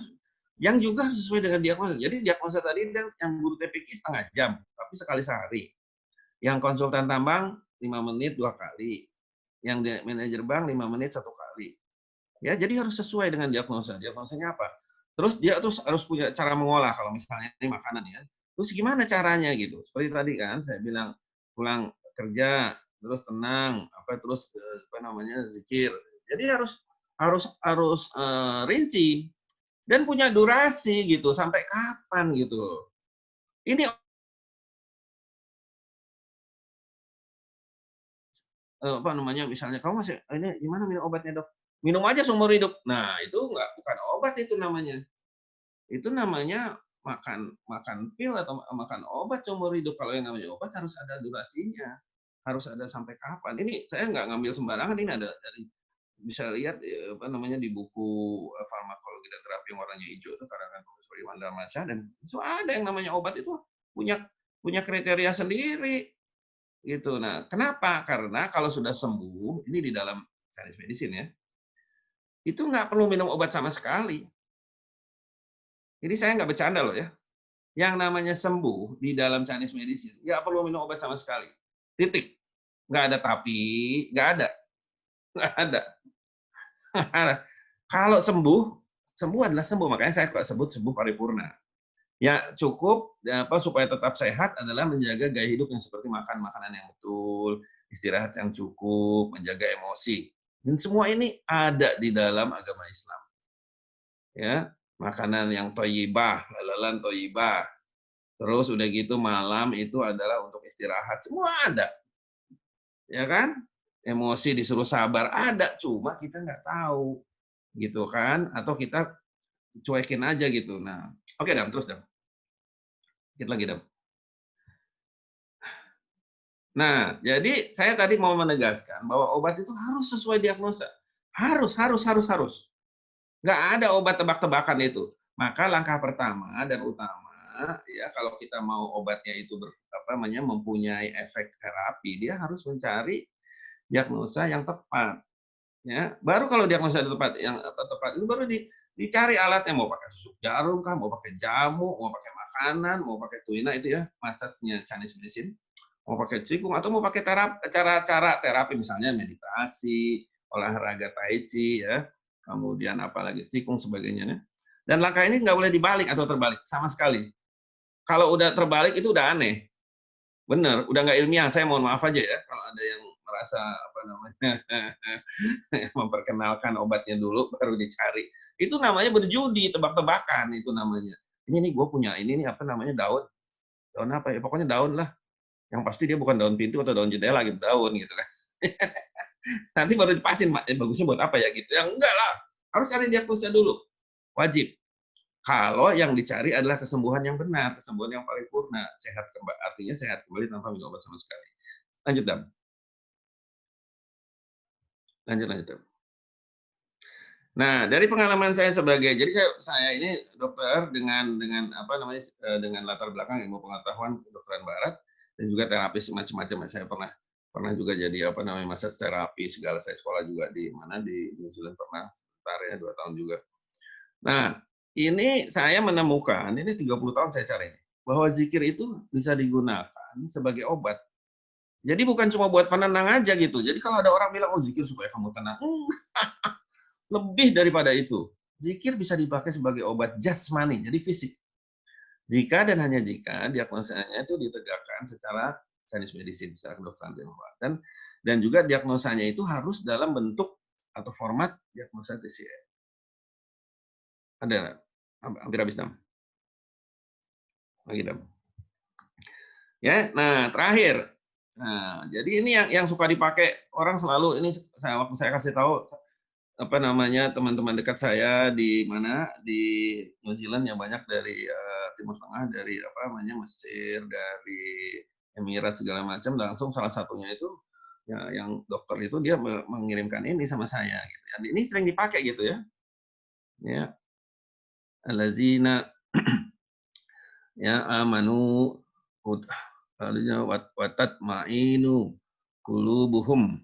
yang juga sesuai dengan diagnosa. Jadi diagnosa tadi yang guru TPQ setengah jam, tapi sekali sehari. Yang konsultan tambang 5 menit 2 kali. Yang manajer bank 5 menit 1 kali. Ya, jadi harus sesuai dengan diagnosa. Diagnosanya apa? Terus dia harus punya cara mengolah kalau misalnya ini makanan ya. Terus gimana caranya gitu? Seperti tadi kan saya bilang pulang kerja terus tenang, terus apa namanya zikir. Jadi harus harus harus rinci dan punya durasi gitu sampai kapan gitu. Ini apa namanya misalnya kamu masih ini gimana minum obatnya dok? Minum aja seumur hidup. Nah itu bukan obat itu namanya. Itu namanya makan makan pil atau makan obat seumur hidup. Kalau yang namanya obat harus ada durasinya, harus ada sampai kapan. Ini saya nggak ngambil sembarangan, ini ada dari bisa lihat, apa namanya, di buku, Farmakologi dan Terapi yang warnanya hijau itu karangan Profesor Iwan Darmansyah dan itu ada yang namanya obat itu punya punya kriteria sendiri, gitu. Nah, kenapa? Karena kalau sudah sembuh, ini di dalam sains medicine ya, itu nggak perlu minum obat sama sekali. Jadi saya nggak bercanda loh ya. Yang namanya sembuh di dalam Chinese medicine, nggak perlu minum obat sama sekali. Titik. Nggak ada tapi, nggak ada. Nggak ada. Kalau sembuh, sembuh adalah sembuh. Makanya saya sebut sembuh paripurna. Ya cukup supaya tetap sehat adalah menjaga gaya hidup yang seperti makan makanan yang betul, istirahat yang cukup, menjaga emosi. Dan semua ini ada di dalam agama Islam. Ya, makanan yang thayyibah, halalan thayyibah. Terus udah gitu malam itu adalah untuk istirahat, semua ada, ya kan? Emosi disuruh sabar, ada, cuma kita nggak tahu, gitu kan? Atau kita cuekin aja gitu. Nah, oke Dam, terus Dam, dikit lagi Dam. Nah, jadi saya tadi mau menegaskan bahwa obat itu harus sesuai diagnosa. Harus harus harus harus. Nggak ada obat tebak-tebakan itu. Maka langkah pertama dan utama, ya kalau kita mau obatnya itu mempunyai efek terapi, dia harus mencari diagnosa yang tepat, ya. Baru kalau diagnosa tepat itu baru dicari alatnya, mau pakai susuk jarum kah, mau pakai jamu, mau pakai makanan, mau pakai tuina itu ya, massage-nya Chinese medicine, mau pakai qigong atau mau pakai cara-cara terapi misalnya meditasi, olahraga tai chi ya, kemudian apalagi qigong sebagainya ya. Dan langkah ini nggak boleh dibalik atau terbalik sama sekali. Kalau udah terbalik itu udah aneh. Bener, udah nggak ilmiah. Saya mohon maaf aja ya kalau ada yang merasa apa namanya memperkenalkan obatnya dulu baru dicari. Itu namanya berjudi, tebak-tebakan itu namanya. Ini nih gue punya ini nih apa namanya daun, daun apa ya? Pokoknya daun lah. Yang pasti dia bukan daun pintu atau daun jendela gitu, daun gitu kan. Nanti baru dipasin, bagusnya buat apa ya gitu. Ya enggak lah, harus cari diagnosa dulu. Wajib. Kalau yang dicari adalah kesembuhan yang benar, kesembuhan yang paripurna, sehat kembali, artinya sehat kembali tanpa minum obat sama sekali. Lanjut, Dam. Lanjut, lanjut, Dam. Nah, dari pengalaman saya jadi saya ini dokter dengan apa namanya dengan latar belakang ilmu pengetahuan kedokteran barat dan juga terapis macam-macam. Saya pernah pernah juga jadi apa namanya massage terapi segala. Saya sekolah juga di mana di New Zealand pernah sebentar ya 2 tahun juga. Nah, ini saya menemukan ini 30 tahun saya cari bahwa zikir itu bisa digunakan sebagai obat. Jadi bukan cuma buat penenang aja gitu. Jadi kalau ada orang bilang oh zikir supaya kamu tenang, lebih daripada itu. Zikir bisa dipakai sebagai obat jasmani, jadi fisik. Jika dan hanya jika diagnosanya itu ditegakkan secara Chinese medicine, secara kedokteran Tionghoa. Dan juga diagnosanya itu harus dalam bentuk atau format diagnosa TCM. Ada, hampir habis Dam. Lagi Dam. Ya, nah terakhir. Nah, jadi ini yang suka dipakai orang selalu ini waktu saya kasih tahu apa namanya teman-teman dekat saya di mana di New Zealand yang banyak dari Timur Tengah, dari apa namanya Mesir, dari Emirat segala macam, langsung salah satunya itu ya, yang dokter itu dia mengirimkan ini sama saya gitu. Dan ini sering dipakai gitu ya. Ya, allazina ya amanu watat ma'inu qulubuhum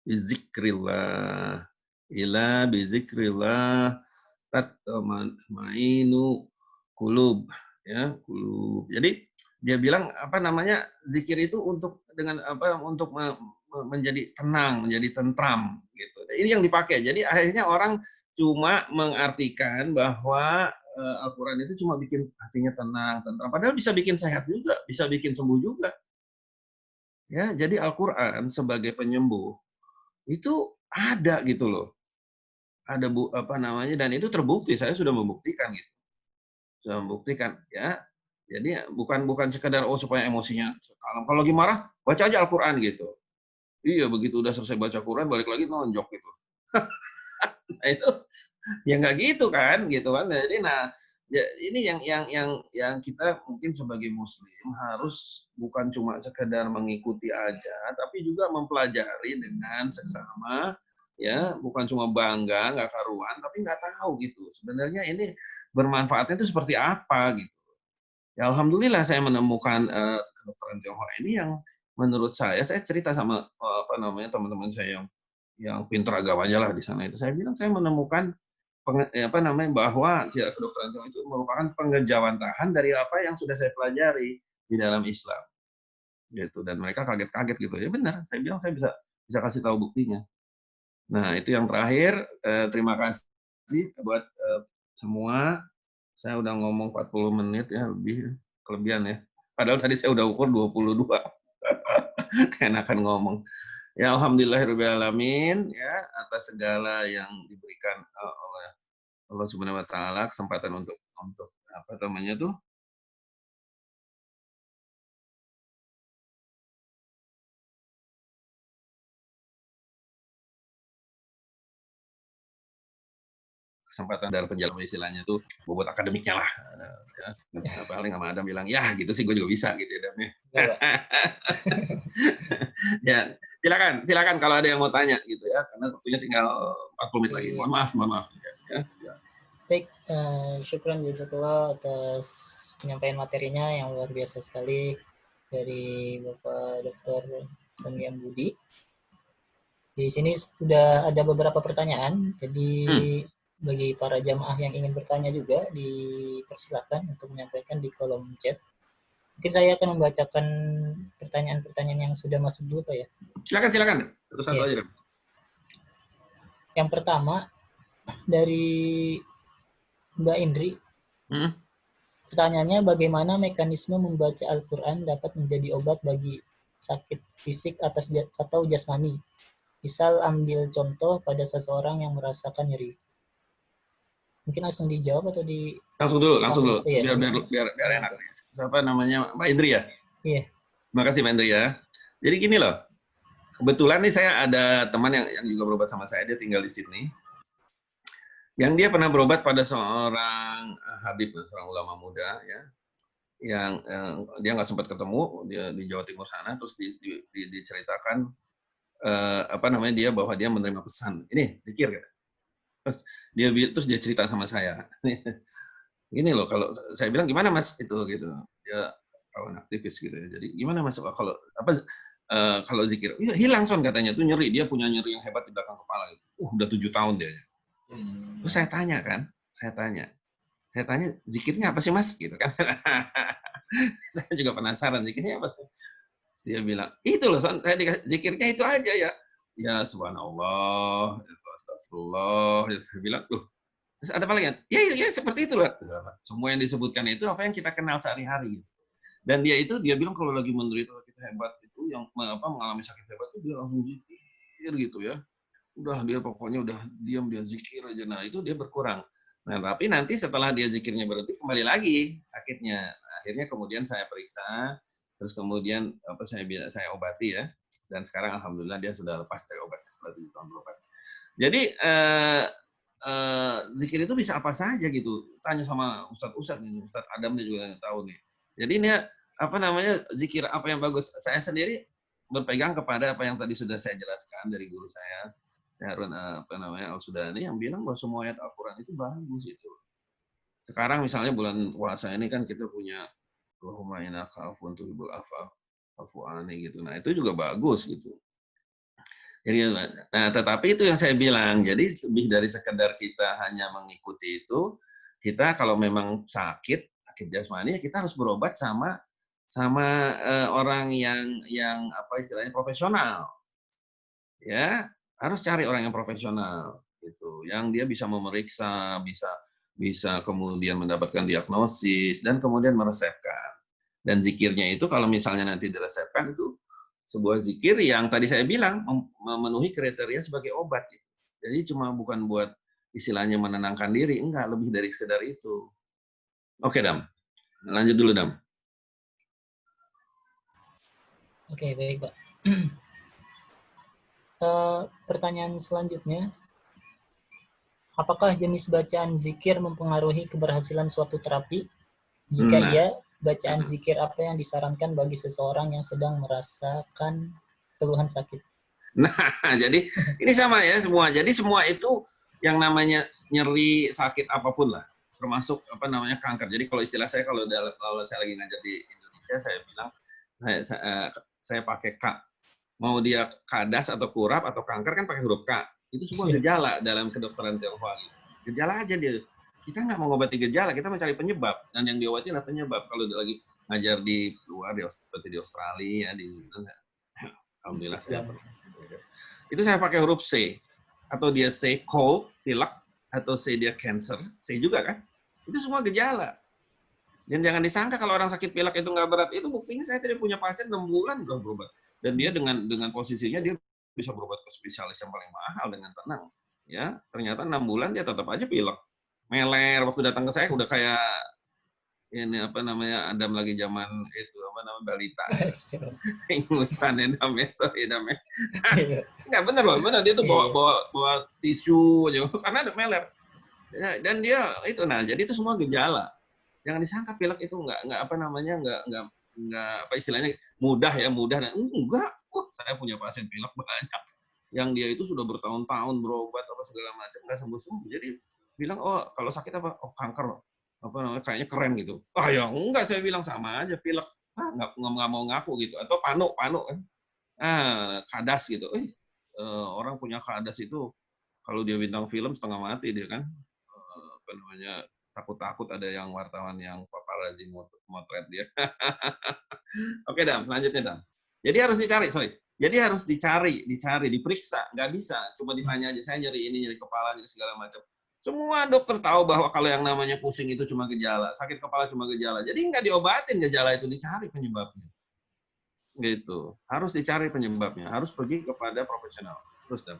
bizikrillah ila bizikrillah tatmainu qulub ya qulub. Jadi dia bilang apa namanya zikir itu untuk dengan apa untuk menjadi tenang, menjadi tentram gitu. Ini yang dipakai. Jadi akhirnya orang cuma mengartikan bahwa Al-Quran itu cuma bikin hatinya tenang, tentram. Padahal bisa bikin sehat juga, bisa bikin sembuh juga. Ya, jadi Al-Quran sebagai penyembuh itu ada gitu loh. Ada apa namanya, dan itu terbukti. Saya sudah membuktikan gitu. Sudah membuktikan ya. Jadi bukan sekedar supaya emosinya kalem. Kalau lagi marah, baca aja Al-Quran gitu. Iya, begitu udah selesai baca Quran balik lagi nonjok gitu. Nah, itu ya nggak gitu kan, Jadi ya, ini yang kita mungkin sebagai Muslim harus bukan cuma sekedar mengikuti aja, tapi juga mempelajari dengan seksama, ya bukan cuma bangga nggak karuan, tapi nggak tahu gitu. Sebenarnya ini bermanfaatnya itu seperti apa gitu. Ya alhamdulillah saya menemukan kedokteran Tionghoa ini yang menurut saya cerita sama apa namanya teman-teman saya yang pintar agamanya lah di sana itu. Saya bilang saya menemukan apa namanya bahwa kedokteran Tionghoa itu merupakan pengejawantahan dari apa yang sudah saya pelajari di dalam Islam gitu, dan mereka kaget-kaget gitu. Ya benar, saya bilang saya bisa kasih tahu buktinya. Nah, itu yang terakhir, terima kasih buat semua. Saya udah ngomong 40 menit ya, lebih kelebihan ya. Padahal tadi saya udah ukur 22. Keenakan ngomong. Ya alhamdulillahirobbilalamin ya atas segala yang diberikan oleh Allah Subhanahu wa taala kesempatan untuk apa namanya tuh kesempatan dalam penjelasan istilahnya tuh bobot akademiknya lah. Ya, paling sama Adam bilang ya gitu sih gue juga bisa gitu ya Adam ya. Ya silakan kalau ada yang mau tanya gitu ya karena waktunya tinggal 40 menit lagi. Mohon maaf. Ya. Baik, syukran jazakallah atas penyampaian materinya yang luar biasa sekali dari Bapak Dr. Samiam Budi. Di sini sudah ada beberapa pertanyaan, jadi bagi para jamaah yang ingin bertanya juga dipersilakan untuk menyampaikan di kolom chat. Mungkin saya akan membacakan pertanyaan-pertanyaan yang sudah masuk dulu Pak ya. Silakan. Satu-satu aja. Yang pertama dari Mbak Indri. Pertanyaannya, bagaimana mekanisme membaca Al-Quran dapat menjadi obat bagi sakit fisik atau jasmani? Misal ambil contoh pada seseorang yang merasakan nyeri. Mungkin langsung dijawab atau di... Langsung dulu. Iya, biar enak. Siapa namanya? Mbak Indri ya? Iya. Terima kasih Mbak Indri ya. Jadi gini loh, kebetulan nih saya ada teman yang juga berobat sama saya, dia tinggal di Sydney. Yang dia pernah berobat pada seorang habib, seorang ulama muda ya, yang dia nggak sempat ketemu dia di Jawa Timur sana, terus diceritakan apa namanya dia bahwa dia menerima pesan ini zikir kan. Terus dia cerita sama saya. Ini loh kalau saya bilang gimana Mas itu gitu. Dia kawan aktivis gitu ya. Jadi gimana Mas kalau apa kalau zikir? Ya, hilang Son katanya tuh nyeri, dia punya nyeri yang hebat di belakang kepala gitu. Udah 7 tahun dia. Terus saya tanya zikirnya apa sih Mas gitu kan. Saya juga penasaran zikirnya apa sih. Dia bilang, itu loh Son, zikirnya itu aja ya. Ya subhanallah, astagfirullah. Saya bilang, loh, terus ada apa lagi? Ya seperti itulah. Semua yang disebutkan itu apa yang kita kenal sehari-hari. Dan dia bilang kalau lagi menderita sakit hebat itu yang mengalami sakit hebat itu dia langsung zikir gitu ya. Udah dia pokoknya udah diam dia zikir aja. Nah, itu dia berkurang. Nah, tapi nanti setelah dia zikirnya berhenti kembali lagi sakitnya. Akhirnya kemudian saya periksa, terus kemudian saya obati ya. Dan sekarang alhamdulillah dia sudah lepas dari obat setelah 7 tahun berobat. Jadi zikir itu bisa apa saja gitu. Tanya sama Ustadz nih, Ustadz Adam dia juga tahu nih. Jadi ini apa namanya zikir apa yang bagus. Saya sendiri berpegang kepada apa yang tadi sudah saya jelaskan dari guru saya, Harun Al-Sudani yang bilang bahwa semua ayat Al-Quran itu bagus itu. Sekarang misalnya bulan puasa ini kan kita punya Allahumma innaka afuwwun tuhibbul afwa anni gitu. Nah, itu juga bagus gitu. Jadi, nah, tetapi itu yang saya bilang, jadi lebih dari sekedar kita hanya mengikuti itu, kita kalau memang sakit jasmani, kita harus berobat sama orang yang apa istilahnya profesional, ya harus cari orang yang profesional gitu, yang dia bisa memeriksa, bisa bisa kemudian mendapatkan diagnosis dan kemudian meresepkan. Dan zikirnya itu kalau misalnya nanti diresepkan itu sebuah zikir yang tadi saya bilang memenuhi kriteria sebagai obat gitu. Jadi cuma bukan buat istilahnya menenangkan diri, enggak, lebih dari sekedar itu. Oke, Dam. Lanjut dulu, Dam. Oke, baik, Pak. Pertanyaan selanjutnya, apakah jenis bacaan zikir mempengaruhi keberhasilan suatu terapi? Jika Nah, iya, bacaan zikir apa yang disarankan bagi seseorang yang sedang merasakan keluhan sakit? nah, jadi ini sama ya semua. Jadi semua itu yang namanya nyeri, sakit apapun lah, termasuk apa namanya kanker. Jadi kalau istilah saya kalau saya lagi ngajar di Indonesia, saya bilang saya pakai K. Mau dia kadas atau kurap atau kanker kan pakai huruf K. Itu semua gejala dalam kedokteran Tionghoa. Gejala aja dia. Kita nggak mau ngobati gejala, kita mencari penyebab. Dan yang diobati adalah penyebab. Kalau lagi ngajar di luar, seperti di Australia, alhamdulillah saya pernah. Itu saya pakai huruf C. Atau dia C cold, pilek, atau C dia cancer, C juga kan. Itu semua gejala. Dan jangan disangka kalau orang sakit pilek itu nggak berat, itu buktinya saya tadi punya pasien 6 bulan udah berobat. Dan dia dengan posisinya dia bisa berobat ke spesialis yang paling mahal dengan tenang. Ya, ternyata 6 bulan dia tetap aja pilek. Meler, waktu datang ke saya udah kayak ini apa namanya, Adam lagi zaman itu apa namanya balita. Ingusan ya namanya, sorry namanya. Enggak bener loh, bener dia tuh bawa tisu aja karena ada meler. Dan dia itu, nah jadi itu semua gejala. Jangan disangka pilek itu nggak apa namanya nggak apa istilahnya mudah ya mudah. Enggak, saya punya pasien pilek banyak yang dia itu sudah bertahun-tahun berobat apa segala macam nggak sembuh-sembuh. Jadi bilang oh kalau sakit apa, oh kanker apa namanya kayaknya keren gitu. Ah ya enggak, saya bilang sama aja pilek, nggak mau ngaku gitu. Atau panu kan, kadas gitu. Orang punya kadas itu kalau dia bintang film setengah mati dia kan. Apa namanya takut-takut ada yang wartawan yang paparazzi motret dia. Oke, Dam, selanjutnya, Dam. Jadi harus dicari, sorry. Jadi harus dicari, diperiksa. Nggak bisa cuma ditanya aja, saya nyeri ini, nyeri kepala, nyeri segala macam. Semua dokter tahu bahwa kalau yang namanya pusing itu cuma gejala, sakit kepala cuma gejala. Jadi nggak diobatin gejala itu, dicari penyebabnya. Gitu. Harus dicari penyebabnya, harus pergi kepada profesional. Terus, Dam.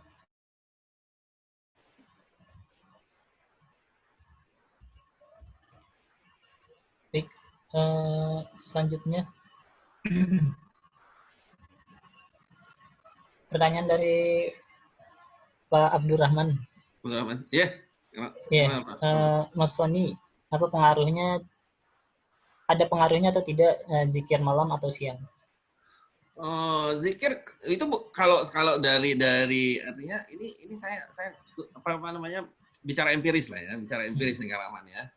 Baik, selanjutnya pertanyaan dari Pak Abdurrahman. Iya. Ya, Mas Sony, apa pengaruhnya? Ada pengaruhnya atau tidak zikir malam atau siang? Zikir itu kalau dari artinya ini saya apa namanya bicara empiris lah ya, bicara empiris nih Karaman ya.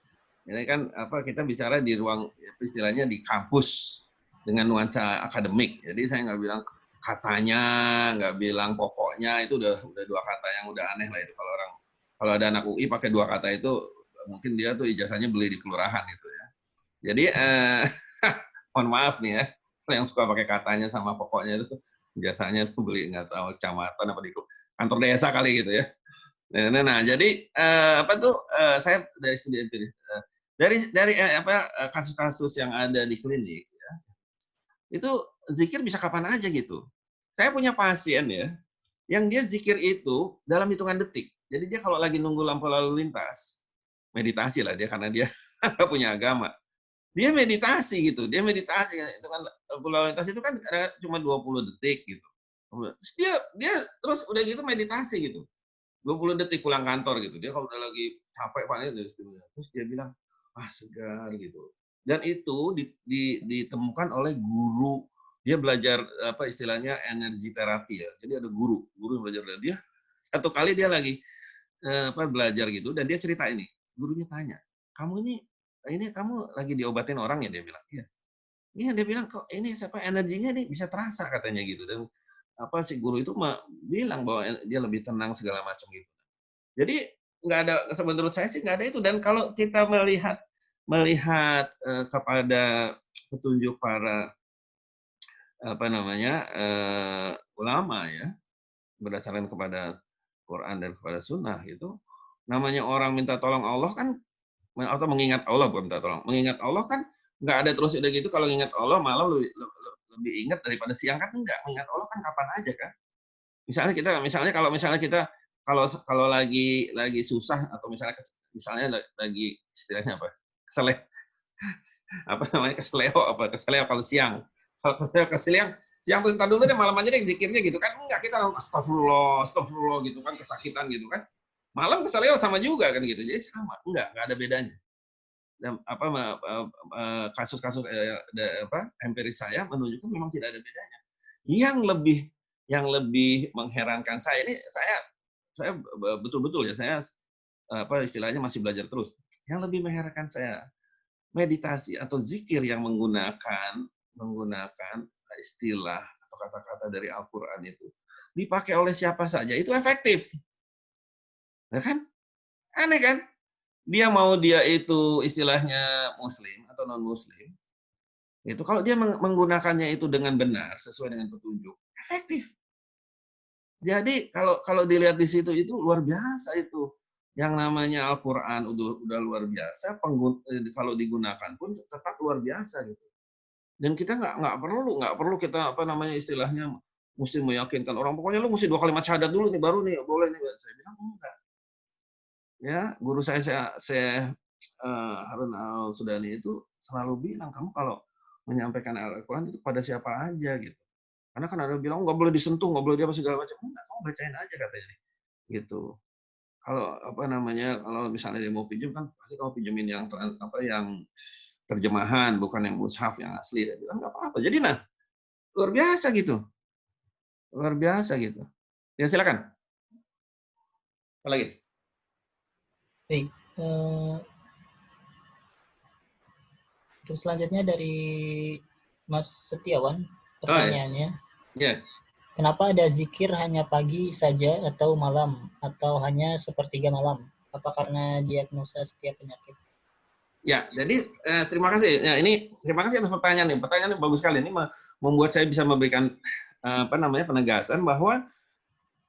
Ini kan apa kita bicara di ruang istilahnya di kampus dengan nuansa akademik. Jadi saya nggak bilang katanya, nggak bilang pokoknya, itu udah dua kata yang udah aneh lah itu kalau ada anak UI pakai dua kata itu mungkin dia tuh ijazahnya beli di kelurahan itu ya. Jadi mohon maaf nih ya, yang suka pakai katanya sama pokoknya itu biasanya tuh beli nggak tahu kecamatan apa di kantor desa kali gitu ya. Nah jadi apa tuh saya dari studi empiris dari apa kasus-kasus yang ada di klinik ya, itu zikir bisa kapan aja gitu. Saya punya pasien ya, yang dia zikir itu dalam hitungan detik. Jadi dia kalau lagi nunggu lampu lalu lintas, meditasi lah dia karena dia punya agama. Dia meditasi gitu, dia meditasi itu kan lalu lintas itu kan cuma 20 detik gitu. Terus dia terus udah gitu meditasi gitu. 20 detik pulang kantor gitu. Dia kalau udah lagi capek paling terus dia bilang, "Ah, segar," gitu. Dan itu ditemukan oleh guru. Dia belajar apa istilahnya energi terapi ya. Jadi ada guru yang belajar dari dia. Satu kali dia lagi apa belajar gitu dan dia cerita ini. Gurunya tanya, "Kamu ini kamu lagi diobatin orang ya?" Dia bilang, "Iya." Iya, dia bilang, "Kok ini siapa energinya nih bisa terasa," katanya gitu. Dan apa si guru itu bilang bahwa dia lebih tenang segala macam gitu. Jadi nggak ada, menurut saya sih nggak ada itu. Dan kalau kita melihat kepada petunjuk para apa namanya ulama ya, berdasarkan kepada Quran dan kepada Sunnah itu, namanya orang minta tolong Allah kan atau mengingat Allah, bukan minta tolong, mengingat Allah kan nggak ada terus udah gitu kalau ingat Allah malam lebih ingat daripada siang kan enggak, mengingat Allah kan kapan aja kan. Misalnya kita kalau lagi susah atau misalnya lagi istilahnya apa? Keseleo kalau siang. Kalau siang tuh entar dulu deh malam aja deh zikirnya gitu kan. Enggak, kita astagfirullah, astagfirullah gitu kan, kesakitan gitu kan. Malam keseleo sama juga kan gitu. Jadi sama, enggak ada bedanya. Dan kasus-kasus empiris saya menunjukkan memang tidak ada bedanya. Yang lebih mengherankan saya ini saya betul-betul ya saya istilahnya masih belajar terus. Yang lebih mengherankan saya meditasi atau zikir yang menggunakan istilah atau kata-kata dari Al-Qur'an itu dipakai oleh siapa saja itu efektif. Ya kan? Aneh kan? Dia itu istilahnya muslim atau non muslim, itu kalau dia menggunakannya itu dengan benar sesuai dengan petunjuk, efektif. Jadi kalau dilihat di situ itu luar biasa itu. Yang namanya Al-Qur'an udah luar biasa, kalau digunakan pun tetap luar biasa gitu. Dan kita nggak perlu kita istilahnya mesti meyakinkan orang, pokoknya lu mesti 2 kalimat syahadat dulu nih baru nih boleh nih. Saya bilang enggak. Ya, guru saya Harun Al-Sudani itu selalu bilang, kamu kalau menyampaikan Al-Quran itu pada siapa aja gitu. Karena kan ada yang bilang nggak boleh disentuh, nggak boleh dia apa segala macam. Enggak, kamu bacain aja katanya. Gitu. Kalau misalnya dia mau pinjam kan pasti kamu pinjemin yang terjemahan, bukan yang mushaf yang asli. Dia bilang nggak apa-apa. Jadi luar biasa gitu. Luar biasa gitu. Ya silakan. Apa lagi? Baik. Terus selanjutnya dari Mas Setiawan, pertanyaannya. Ya. Kenapa ada zikir hanya pagi saja atau malam, atau hanya sepertiga malam? Apa karena diagnosa setiap penyakit? Ya, jadi terima kasih. Ya, terima kasih atas pertanyaan ini. Pertanyaan ini bagus sekali. Ini membuat saya bisa memberikan penegasan bahwa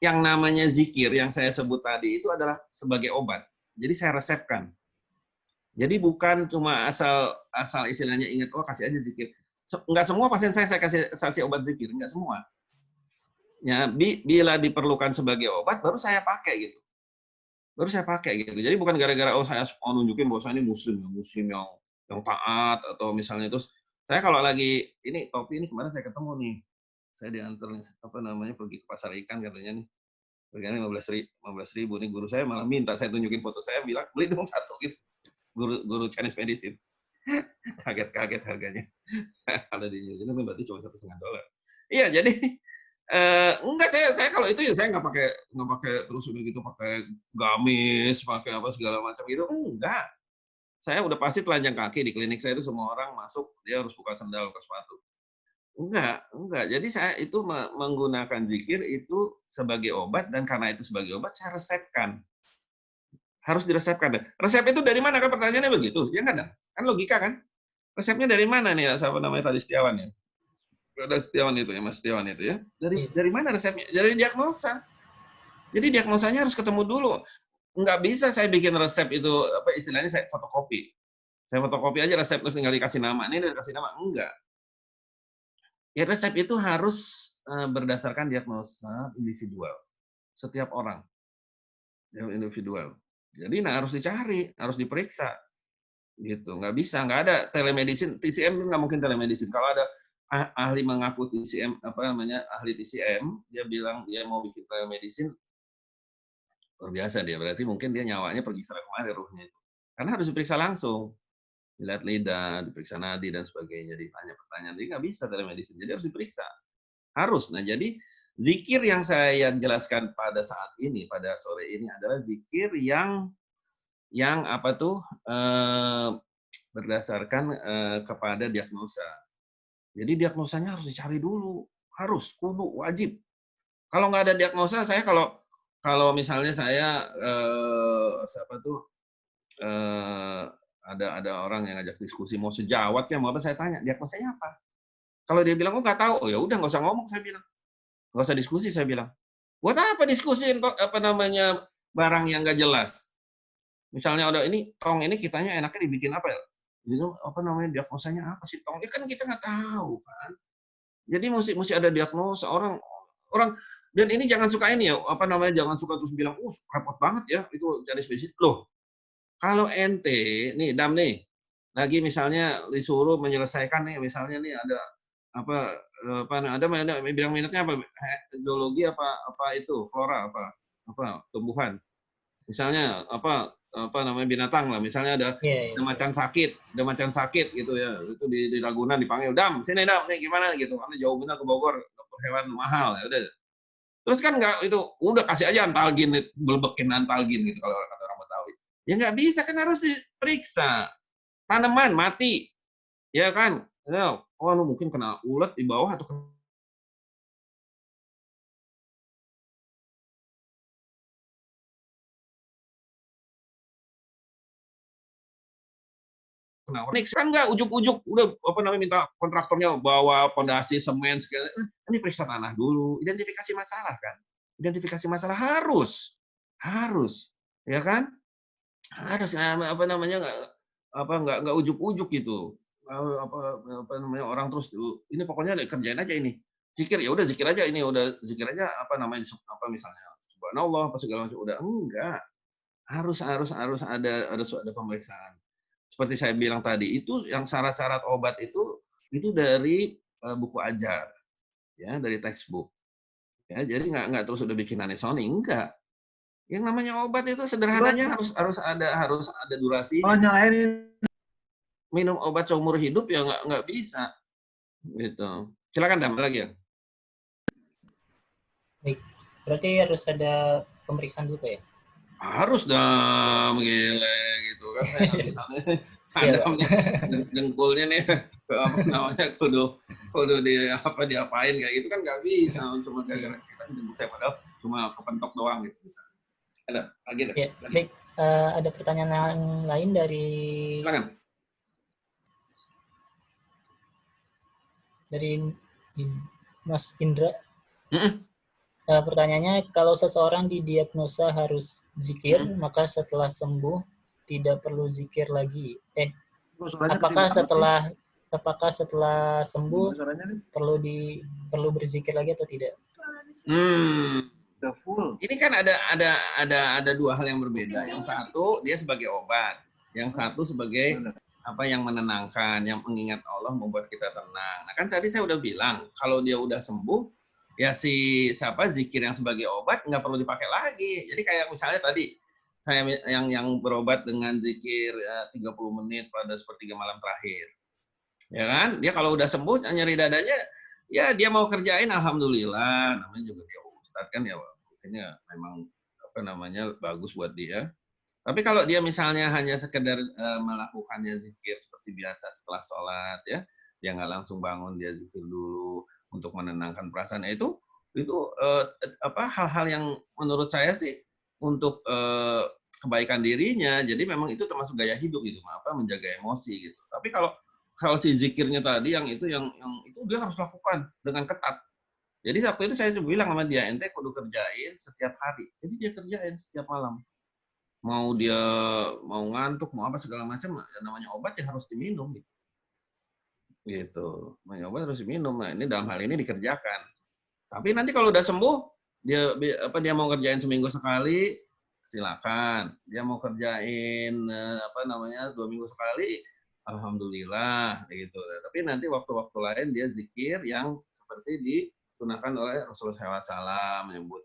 yang namanya zikir yang saya sebut tadi itu adalah sebagai obat. Jadi saya resepkan. Jadi bukan cuma asal istilahnya ingat, oh kasih aja zikir. Enggak semua pasien saya kasih obat zikir, enggak semua. Ya, bila diperlukan sebagai obat baru saya pakai gitu. Jadi bukan gara-gara saya mau nunjukin bahwa saya ini muslim yang taat atau misalnya terus saya kalau lagi ini topi ini kemarin saya ketemu nih. Saya diantar pergi ke pasar ikan katanya nih. Harganya 15.000 nih, guru saya malah minta saya tunjukin foto, saya bilang beli dong satu gitu. Guru Chinese medicine. Kaget harganya. Ada di New Zealand berarti cuma $1,5. Iya, jadi enggak, saya kalau itu ya saya nggak pakai terus udah gitu pakai gamis, pakai apa segala macam gitu, enggak. Saya udah pasti telanjang kaki di klinik saya itu semua orang masuk dia harus buka sendal, buka sepatu. Enggak. Jadi saya itu menggunakan zikir itu sebagai obat dan karena itu sebagai obat saya resepkan. Harus diresepkan. Resep itu dari mana kan pertanyaannya begitu? Ya enggak, kan logika kan? Resepnya dari mana nih? Siapa namanya tadi Setiawan ya? Ada Setiawan itu ya, Mas Setiawan itu ya. Dari mana resepnya? Dari diagnosa. Jadi diagnosanya harus ketemu dulu. Nggak bisa saya bikin resep itu apa istilahnya saya fotokopi. Saya fotokopi aja resep terus tinggal dikasih nama. Ini dikasih nama enggak. Ya resep itu harus berdasarkan diagnosa individual. Setiap orang. Yang individual. Jadi harus dicari, harus diperiksa. Gitu. Nggak bisa, nggak ada telemedicine. TCM nggak mungkin telemedicine. Kalau ada ahli mengaku TCM ahli TCM dia bilang dia mau bikin telemedicine luar biasa dia, berarti mungkin dia nyawanya pergi sana kemari ruhnya itu karena harus diperiksa langsung, dilihat lidah, diperiksa nadi dan sebagainya, ditanya pertanyaan, jadi nggak bisa telemedicine, jadi harus diperiksa harus. Nah jadi zikir yang saya jelaskan pada saat ini pada sore ini adalah zikir yang apa tuh berdasarkan kepada diagnosa. Jadi diagnosanya harus dicari dulu, harus, kudu, wajib. Kalau nggak ada diagnosa, saya kalau misalnya saya ada orang yang ngajak diskusi mau sejawat ya mau apa, saya tanya diagnosanya apa. Kalau dia bilang nggak tahu, oh ya udah nggak usah ngomong, saya bilang nggak usah diskusi, saya bilang Buat apa diskusin apa namanya barang yang nggak jelas? Misalnya ada ini tong ini kitanya enaknya dibikin apa ya? Gitu, apa namanya diagnosanya apa sih tong? Ini kan kita nggak tahu kan. Jadi mesti ada diagnosa orang orang dan ini jangan suka ini ya apa namanya jangan suka terus bilang, repot banget ya itu cari spesies. Loh, kalau ente nih Dam nih lagi misalnya disuruh menyelesaikan nih misalnya nih ada apa ada bidang minatnya apa zoologi apa itu flora apa tumbuhan. Misalnya apa namanya binatang lah, misalnya Iya, ada iya. macan sakit gitu ya, itu di Ragunan dipanggil, "Dam, sini Dam, nih gimana?" gitu, karena jauh benar ke Bogor, dokter hewan mahal, ya udah. Terus kan nggak itu, udah kasih aja Antalgin, belebekin Antalgin gitu kalau kata orang Betawi. Ya nggak bisa, kan harus diperiksa. Tanaman mati, ya kan? Ya, oh lu mungkin kena ulet di bawah atau nah, Onyx kan nggak ujuk-ujuk udah apa namanya minta kontraktornya bawa pondasi semen segala. Ini periksa tanah dulu, identifikasi masalah kan. Identifikasi masalah harus, ya kan? Harus apa namanya nggak ujuk-ujuk gitu. Apa apa namanya orang terus ini pokoknya kerjain aja ini. Zikir ya udah zikir aja ini udah zikir aja apa namanya apa misalnya subhanallah apa segala macam udah enggak. Harus ada pemeriksaan. Seperti saya bilang tadi, itu yang syarat-syarat obat itu dari buku ajar, ya, dari textbook. Ya, jadi nggak terus udah bikin anisoni, enggak. Yang namanya obat itu Buat sederhananya harus ada durasinya. kalau nyalain Minum obat seumur hidup ya nggak bisa, gitu. Silakan Dam, lagi ya. Baik. Berarti harus ada pemeriksaan dulu ya? Harus Dam, gile gitu kan. Misalnya Siap. Adamnya dengkulnya nih apa namanya kudu diapain kayak gitu kan nggak bisa cuma gara-gara cerita dengkul saya padahal cuma kepentok doang gitu misalnya. Ada lagi deh. Ya, Lagi. baik. Ada pertanyaan lain dari Silakan. Mas Indra. Mm-mm. Pertanyaannya, kalau seseorang didiagnosa harus zikir, maka setelah sembuh tidak perlu zikir lagi. suaranya kecil Apakah banget sih. setelah sembuh Suaranya nih perlu berzikir lagi atau tidak? udah full. Ini kan ada dua hal yang berbeda. Yang satu dia sebagai obat, yang satu sebagai apa yang menenangkan, yang mengingat Allah membuat kita tenang. Nah kan tadi saya udah bilang kalau dia udah sembuh ya siapa zikir yang sebagai obat nggak perlu dipakai lagi. Jadi kayak misalnya tadi saya yang berobat dengan zikir 30 menit pada sepertiga malam terakhir. Ya kan? Dia kalau udah sembuh nyeri dadanya ya dia mau kerjain alhamdulillah namanya juga dia ustadz kan ya mungkin memang apa namanya bagus buat dia. Tapi kalau dia misalnya hanya sekedar melakukannya zikir seperti biasa setelah sholat ya, dia nggak langsung bangun dia zikir dulu untuk menenangkan perasaan itu apa hal-hal yang menurut saya sih untuk kebaikan dirinya. Jadi memang itu termasuk gaya hidup gitu, apa menjaga emosi gitu. Tapi kalau si zikirnya tadi yang itu dia harus lakukan dengan ketat. Jadi waktu itu saya bilang sama dia, ente kudu kerjain setiap hari. Jadi dia kerjain setiap malam mau dia mau ngantuk mau apa segala macam namanya obat ya harus diminum gitu namanya obat harus diminum. Nah ini dalam hal ini dikerjakan tapi nanti kalau udah sembuh dia mau kerjain seminggu sekali silakan dia mau kerjain apa namanya 2 minggu sekali alhamdulillah gitu tapi nanti waktu-waktu lain dia zikir yang seperti ditunahkan oleh Rasulullah SAW menyebut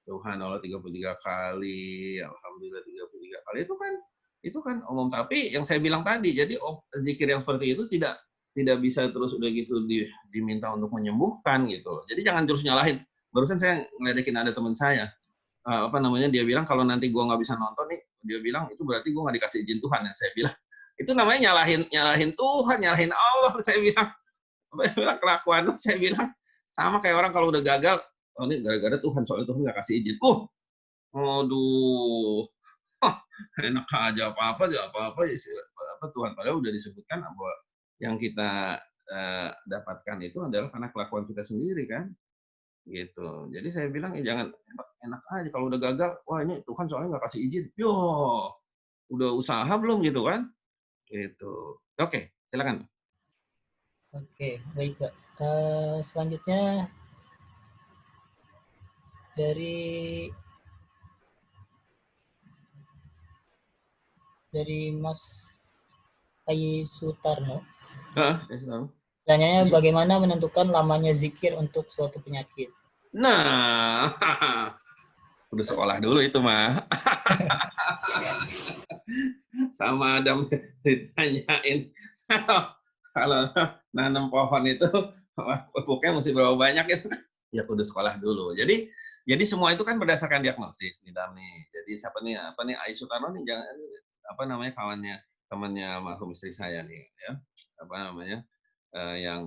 Tuhan Allah 33 kali, alhamdulillah 33 kali itu kan umum tapi yang saya bilang tadi jadi zikir yang seperti itu tidak bisa terus udah gitu diminta untuk menyembuhkan gitu loh. Jadi jangan terus nyalahin. Barusan saya ngeledekin ada teman saya apa namanya dia bilang kalau nanti gua nggak bisa nonton nih dia bilang itu berarti gua nggak dikasih izin Tuhan ya saya bilang itu namanya nyalahin Tuhan nyalahin Allah saya bilang kelakuan saya bilang sama kayak orang kalau udah gagal oh ini gara-gara Tuhan soalnya Tuhan nggak kasih izin aduh enak aja apa-apa apa Tuhan padahal udah disebutkan bahwa yang kita dapatkan itu adalah karena kelakuan kita sendiri kan gitu. Jadi saya bilang ya jangan enak aja kalau udah gagal, wah ini Tuhan soalnya nggak kasih izin. Yo, udah usaha belum gitu kan? Gitu. Oke, silakan. Oke, baik Kak. Selanjutnya dari Mas Ai Sutarno. Heeh, ya, tahu. Pertanyaannya bagaimana menentukan lamanya zikir untuk suatu penyakit? Nah, udah sekolah dulu itu mah. Sama Adam ditanyain kalau nanam pohon itu pupuknya mesti berapa banyak itu. Ya udah sekolah dulu. Jadi semua itu kan berdasarkan diagnosis nih Dam nih. Jadi siapa nih Ai Sutarno nih jangan apa namanya kawannya temannya almarhum istri saya nih ya. Apa namanya? Yang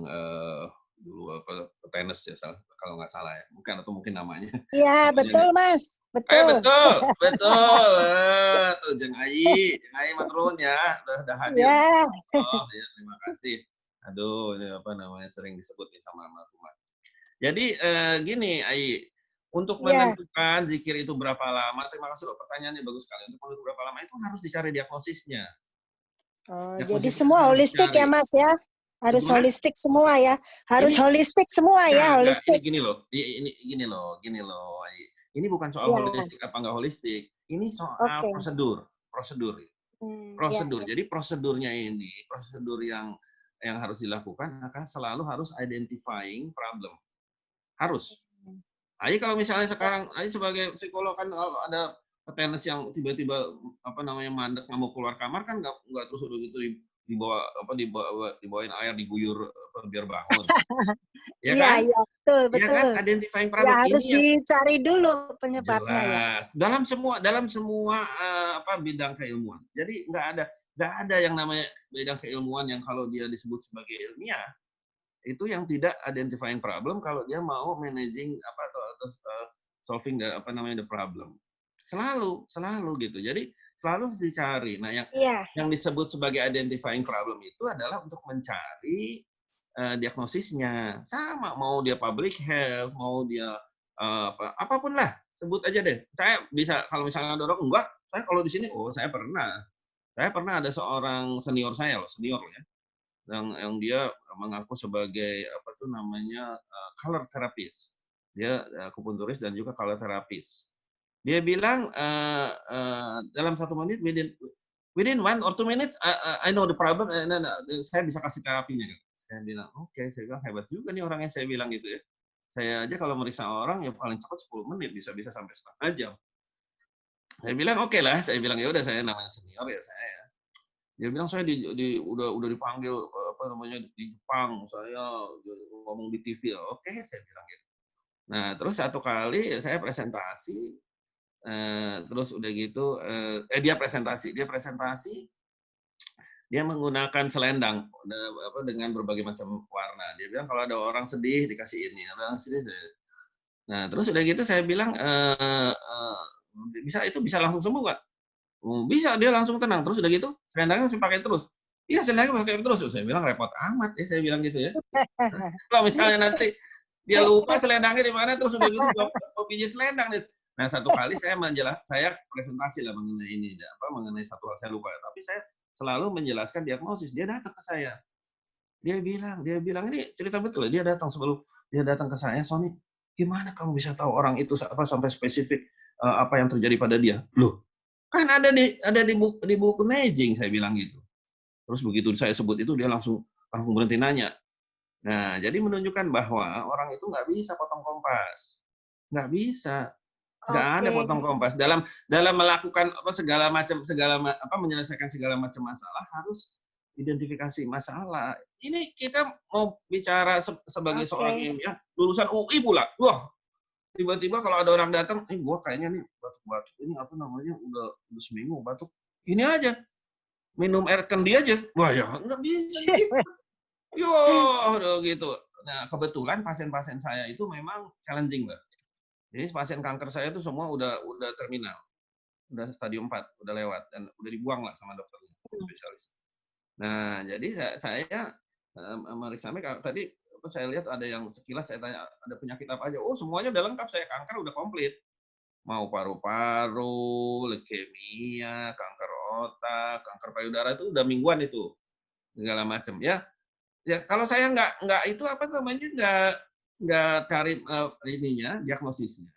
dulu apa tenis ya kalau nggak salah ya. Mungkin namanya. Iya, betul Mas. Betul. Betul. Tuh Jeng Ai maturun ya, udah hadir. Iya. Oh ya terima kasih. Aduh ini apa namanya sering disebut nih sama almarhumah. Jadi gini Ai, untuk Iya. menentukan zikir itu berapa lama, terima kasih loh pertanyaannya bagus sekali. Untuk menentukan berapa lama itu harus dicari diagnosisnya. Oh, jadi Diagnosisnya semua harus holistik dicari. ya Mas ya? Harus Gimana? holistik semua ya? Harus holistik semua ya, Enggak, ini holistik. gini loh, Ai. Ini bukan soal Iya. holistik apa enggak holistik. Ini soal Oke. prosedur. Iya. Jadi prosedurnya ini, prosedur yang harus dilakukan akan selalu harus identifying problem. Harus. Ai kalau misalnya sekarang Ai sebagai psikolog kan kalau ada petenis yang tiba-tiba apa namanya mandek nggak mau keluar kamar kan nggak terus udah gitu dibawain air diguyur apa, biar bangun. Ya Iya, kan? iya, betul, Ya kan? betul. Identifying Ya problem harus ini yang dicari dulu penyebabnya ya. jelas dalam semua apa bidang keilmuan. Jadi nggak ada yang namanya bidang keilmuan yang kalau dia disebut sebagai ilmiah itu yang tidak identifying problem kalau dia mau managing apa atau solving apa namanya the problem. Selalu gitu. Jadi selalu harus dicari. Nah, Iya. yang disebut sebagai identifying problem itu adalah untuk mencari diagnosisnya. Sama mau dia public health, mau dia apapun lah, sebut aja deh. Saya bisa kalau misalnya ada orang enggak, saya kalau di sini saya pernah. Saya pernah ada seorang senior saya loh, senior ya. Yang dia mengaku sebagai apa tuh namanya color therapist. Dia akupunturis dan juga color therapist. Dia bilang dalam 1 menit within 1 or 2 minutes I know the problem. Saya bisa kasih terapinya. Saya bilang oke, saya bilang hebat juga nih orangnya saya bilang gitu ya. Saya aja kalau meriksa orang ya paling cepat 10 menit bisa sampai setengah jam. Saya bilang oke lah, saya bilang ya udah saya namanya senior ya saya. Dia bilang saya udah dipanggil apa namanya di Jepang, saya ngomong di TV. Oke, saya bilang gitu. Nah, terus satu kali saya presentasi terus udah gitu dia presentasi dia menggunakan selendang dengan berbagai macam warna. Dia bilang kalau ada orang sedih dikasih ini, orang sedih. Nah, terus udah gitu saya bilang bisa langsung sembuh nggak? Bisa, dia langsung tenang. Terus udah gitu selendangnya masih pakai terus. Iya, selendangnya pakai terus. Saya bilang repot amat ya, saya bilang gitu ya. Kalau misalnya nanti dia lupa selendangnya di mana, terus udah gitu mau pijit selendang. Nah, satu kali saya presentasi lah mengenai ini, mengenai satu hal saya lupa. Tapi saya selalu menjelaskan diagnosis. Dia datang ke saya. Dia bilang ini cerita betul. Dia datang ke saya, Sony, gimana kamu bisa tahu orang itu sampai spesifik apa yang terjadi pada dia? Loh, kan ada di buku Neijing, saya bilang gitu. Terus begitu saya sebut itu dia langsung berhenti nanya. Nah, jadi menunjukkan bahwa orang itu nggak bisa potong kompas. Nggak bisa. Nggak ada potong kompas. Dalam melakukan menyelesaikan segala macam masalah harus identifikasi masalah. Ini kita mau bicara sebagai seorang ilmiah, lulusan UI pula. Wah, tiba-tiba kalau ada orang datang, gua kayaknya nih batuk-batuk ini apa namanya udah seminggu batuk. Ini aja minum air kendi aja. Wah ya nggak bisa gitu. Yo, udah gitu. Nah kebetulan pasien-pasien saya itu memang challenging lah. Jadi pasien kanker saya itu semua udah terminal, udah stadium 4, udah lewat dan udah dibuang lah sama dokternya spesialis. Nah jadi saya meriksa tadi Terus saya lihat ada yang sekilas saya tanya, ada penyakit apa aja? Oh, semuanya udah lengkap, saya kanker udah komplit. Mau paru-paru, leukemia, kanker otak, kanker payudara itu udah mingguan itu, segala macam. Ya, ya kalau saya nggak itu apa namanya nggak cari diagnosisnya,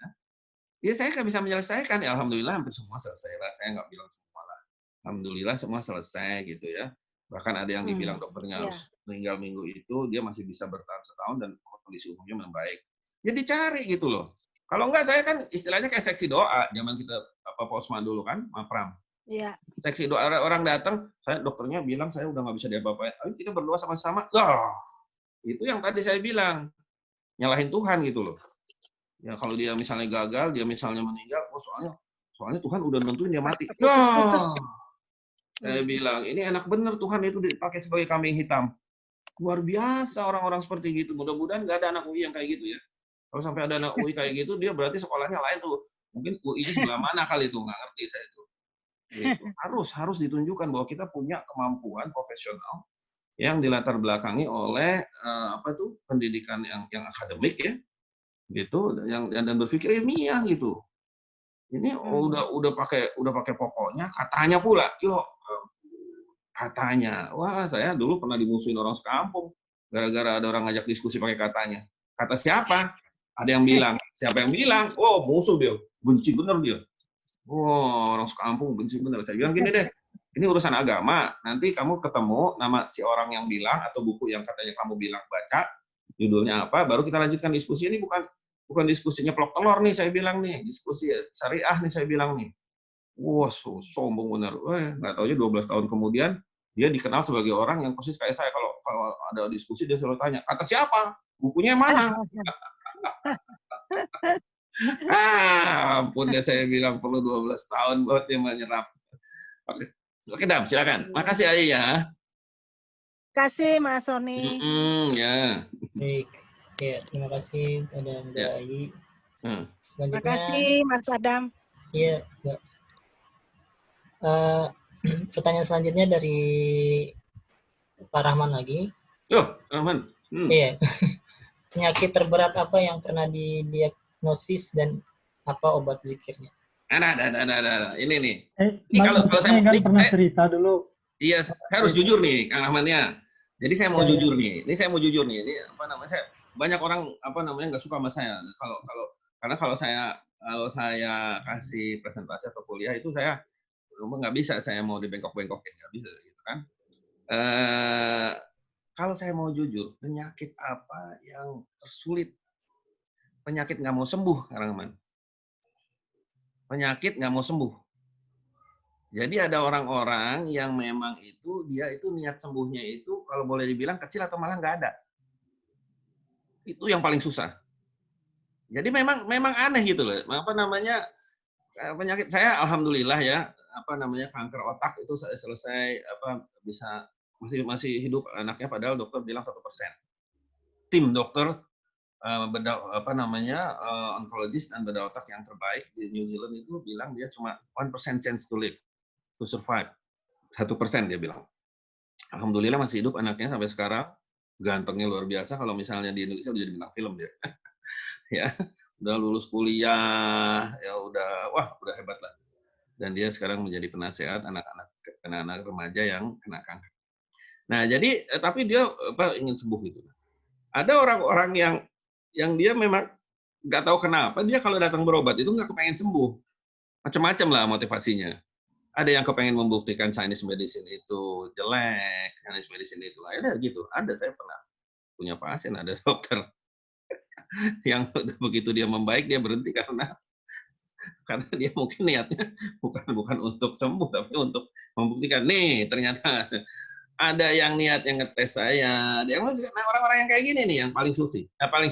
ya saya nggak bisa menyelesaikan. Ya, alhamdulillah hampir semua selesai lah. Saya nggak bilang semua lah. Alhamdulillah semua selesai gitu ya. Bahkan ada yang dibilang dokternya Iya. harus meninggal minggu itu, dia masih bisa bertahan setahun dan kondisi umumnya membaik. Ya dicari gitu loh. Kalau enggak saya kan istilahnya kayak seksi doa, zaman kita posma dulu kan, Mapram. Iya. Seksi doa orang datang, saya dokternya bilang saya udah nggak bisa diapa-apain. Ayo kita berdoa sama-sama. Loh, itu yang tadi saya bilang, nyalahin Tuhan gitu loh. Ya kalau dia misalnya gagal, dia misalnya meninggal, oh soalnya Tuhan udah nentuin dia mati. Putus-putus. Saya bilang, ini enak bener Tuhan itu dipakai sebagai kambing hitam. Luar biasa orang-orang seperti gitu. Mudah-mudahan nggak ada anak UI yang kayak gitu ya. Kalau sampai ada anak UI kayak gitu, dia berarti sekolahnya lain tuh. Mungkin UI-nya sebelah mana kali itu, nggak ngerti saya itu. Gitu. Harus ditunjukkan bahwa kita punya kemampuan profesional yang dilatar belakangi oleh pendidikan yang akademik ya, gitu, dan berpikir ilmiah gitu. Ini udah pakai pokoknya, katanya pula, katanya. Wah, saya dulu pernah dimusuhin orang sekampung gara-gara ada orang ngajak diskusi pakai katanya. Kata siapa? Ada yang bilang. Siapa yang bilang? Oh, musuh dia. Benci bener dia. Oh, orang sekampung benci bener. Saya bilang gini deh, ini urusan agama. Nanti kamu ketemu nama si orang yang bilang atau buku yang katanya kamu bilang baca, judulnya apa, baru kita lanjutkan diskusi. Ini bukan diskusinya plok telur nih, saya bilang nih. Diskusi syariah nih, saya bilang nih. Wah, sombong bener. Nggak taunya 12 tahun kemudian, dia dikenal sebagai orang yang persis kayak saya. Kalau ada diskusi, dia selalu tanya, kata siapa? Bukunya yang mana? Ampun deh saya bilang perlu 12 tahun buat dia menyerap. Oke, Dam, silakan. Makasih Ayi ya. Kasih Mas Sony. Ya. Baik. Ya, terima kasih pada Mbak Ayi. Terima Selanjutnya, kasih Mas Adam. iya, Mbak. Pertanyaan selanjutnya dari Pak Rahman lagi. Loh, Rahman. Iya. Penyakit terberat apa yang pernah didiagnosis dan apa obat zikirnya? Ada. Ini nih. Ini Mas, kalau saya kan pernah cerita dulu. Iya, saya harus jujur nih, Kang Rahmannya. Jadi saya mau jujur nih. Ini saya mau jujur nih. Ini apa namanya? Banyak orang nggak suka sama saya. Karena kalau saya kasih presentasi atau kuliah itu saya nggak bisa, saya mau dibengkok-bengkokin, nggak bisa gitu kan. Kalau saya mau jujur, penyakit apa yang tersulit? Penyakit nggak mau sembuh, Kang Rahman. Penyakit nggak mau sembuh. Jadi ada orang-orang yang memang dia itu niat sembuhnya itu kalau boleh dibilang kecil atau malah nggak ada. Itu yang paling susah. Jadi memang aneh gitu loh. Penyakit saya alhamdulillah ya, kanker otak itu selesai bisa masih hidup anaknya padahal dokter bilang 1%. Tim dokter onkologis dan bedah otak yang terbaik di New Zealand itu bilang dia cuma 1% chance to live, to survive. 1% dia bilang. Alhamdulillah masih hidup anaknya sampai sekarang. Gantengnya luar biasa. Kalau misalnya di Indonesia udah jadi bintang film dia. Ya, udah lulus kuliah, ya udah hebat lah. Dan dia sekarang menjadi penasehat anak-anak remaja yang kena kanker. Nah, jadi tapi dia ingin sembuh gitu. Ada orang-orang yang dia memang nggak tahu kenapa dia kalau datang berobat itu nggak kepengen sembuh. Macam-macam lah motivasinya. Ada yang kepengen membuktikan Chinese medicine itu jelek, Chinese medicine itu ada gitu. Ada, saya pernah punya pasien, ada dokter yang begitu dia membaik dia berhenti karena dia mungkin niatnya bukan untuk sembuh tapi untuk membuktikan nih ternyata ada yang niat yang ngetes saya. Orang-orang yang kayak gini nih yang paling sulit. Yang paling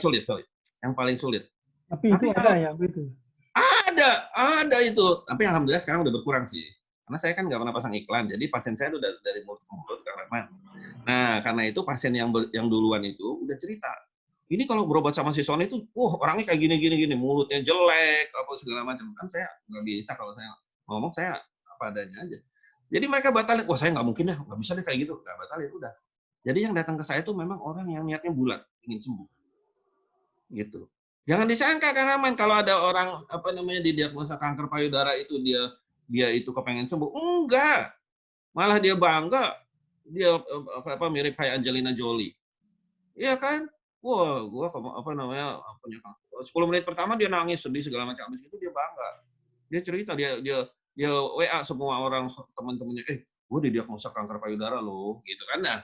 sulit. Tapi itu ada ya begitu. Ada itu. Tapi alhamdulillah sekarang udah berkurang sih. Karena saya kan nggak pernah pasang iklan, jadi pasien saya udah dari mulut ke mulut. Nah, karena itu pasien yang duluan itu udah cerita. Ini kalau berobat sama si Sony itu, orangnya kayak gini, mulutnya jelek, apa segala macam. Kan saya nggak bisa kalau saya ngomong, saya apa adanya aja. Jadi mereka batalin, saya nggak mungkin deh, nggak bisa deh kayak gitu. Nggak batalin, udah. Jadi yang datang ke saya itu memang orang yang niatnya bulat. ingin sembuh. Gitu. Jangan disangka Kang Rahman kalau ada orang didiagnosa kanker payudara itu dia itu kepengen sembuh. Enggak. Malah dia bangga. Dia mirip kayak Angelina Jolie. Iya kan? Wah, gua punya kanker. 10 menit pertama dia nangis, sedih segala macam. Habis itu dia bangga. Dia cerita dia WA semua orang teman-temannya, gue didiagnosa kanker payudara loh, gitu kan. Nah,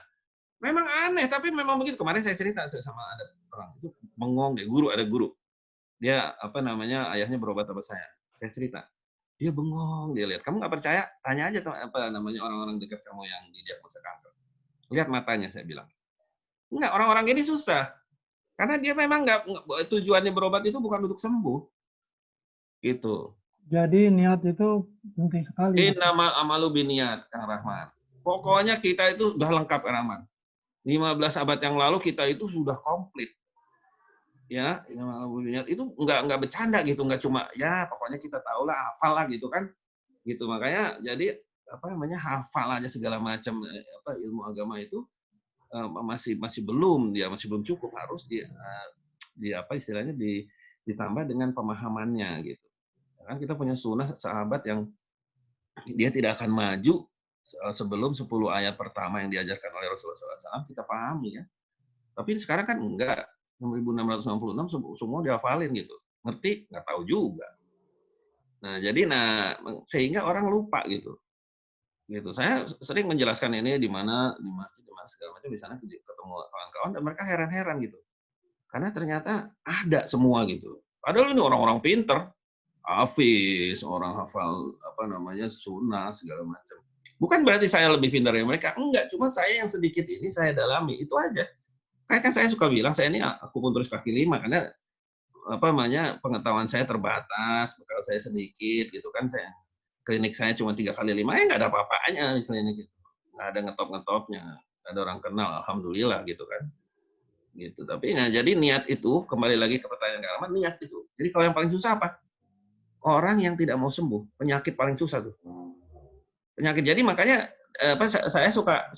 memang aneh, tapi memang begitu. Kemarin saya cerita sama ada orang itu bengong deh, ada guru. Dia ayahnya berobat sama saya. Saya cerita. Dia bengong, dia lihat. Kamu nggak percaya? Tanya aja orang-orang dekat kamu yang didiagnosa kanker. Lihat matanya, saya bilang. Enggak, orang-orang ini susah. Karena dia memang tujuannya berobat itu bukan untuk sembuh. Gitu. Jadi niat itu penting sekali. Innama amalu biniat, Kang Rahman. Pokoknya kita itu sudah lengkap, Kang Rahman. 15 abad yang lalu kita itu sudah komplit. Ya, itu enggak bercanda gitu, enggak cuma ya pokoknya kita tahu lah, hafal lah gitu kan. Gitu, makanya jadi hafal aja segala macam ilmu agama itu masih belum cukup, harus ditambah dengan pemahamannya gitu. Kan kita punya sunnah sahabat yang dia tidak akan maju sebelum 10 ayat pertama yang diajarkan oleh Rasulullah SAW kita pahami ya. Tapi sekarang kan enggak, 6.666 semua dihafalin gitu. Ngerti? Nggak tahu juga. Nah, jadi sehingga orang lupa gitu. Gitu. Saya sering menjelaskan ini di masjid segala macam, di sana ketemu kawan-kawan dan mereka heran-heran gitu. Karena ternyata ada semua gitu. Padahal ini orang-orang pinter. Hafiz, orang hafal sunnah segala macam. Bukan berarti saya lebih pintar dari mereka, enggak, cuma saya yang sedikit ini saya dalami, itu aja. Kayak kan saya suka bilang saya ini akupunturis kaki 5 karena pengetahuan saya terbatas, bekal saya sedikit gitu kan, klinik saya cuma 3x5, nggak ada apa-apanya klinik itu. Nggak ada ngetop-ngetopnya, ada orang kenal, alhamdulillah gitu kan. Gitu. Tapi jadi niat itu, kembali lagi ke pertanyaan Kak Rahman, niat itu. Jadi kalau yang paling susah apa? Orang yang tidak mau sembuh, penyakit paling susah tuh. Penyakit. Jadi makanya saya suka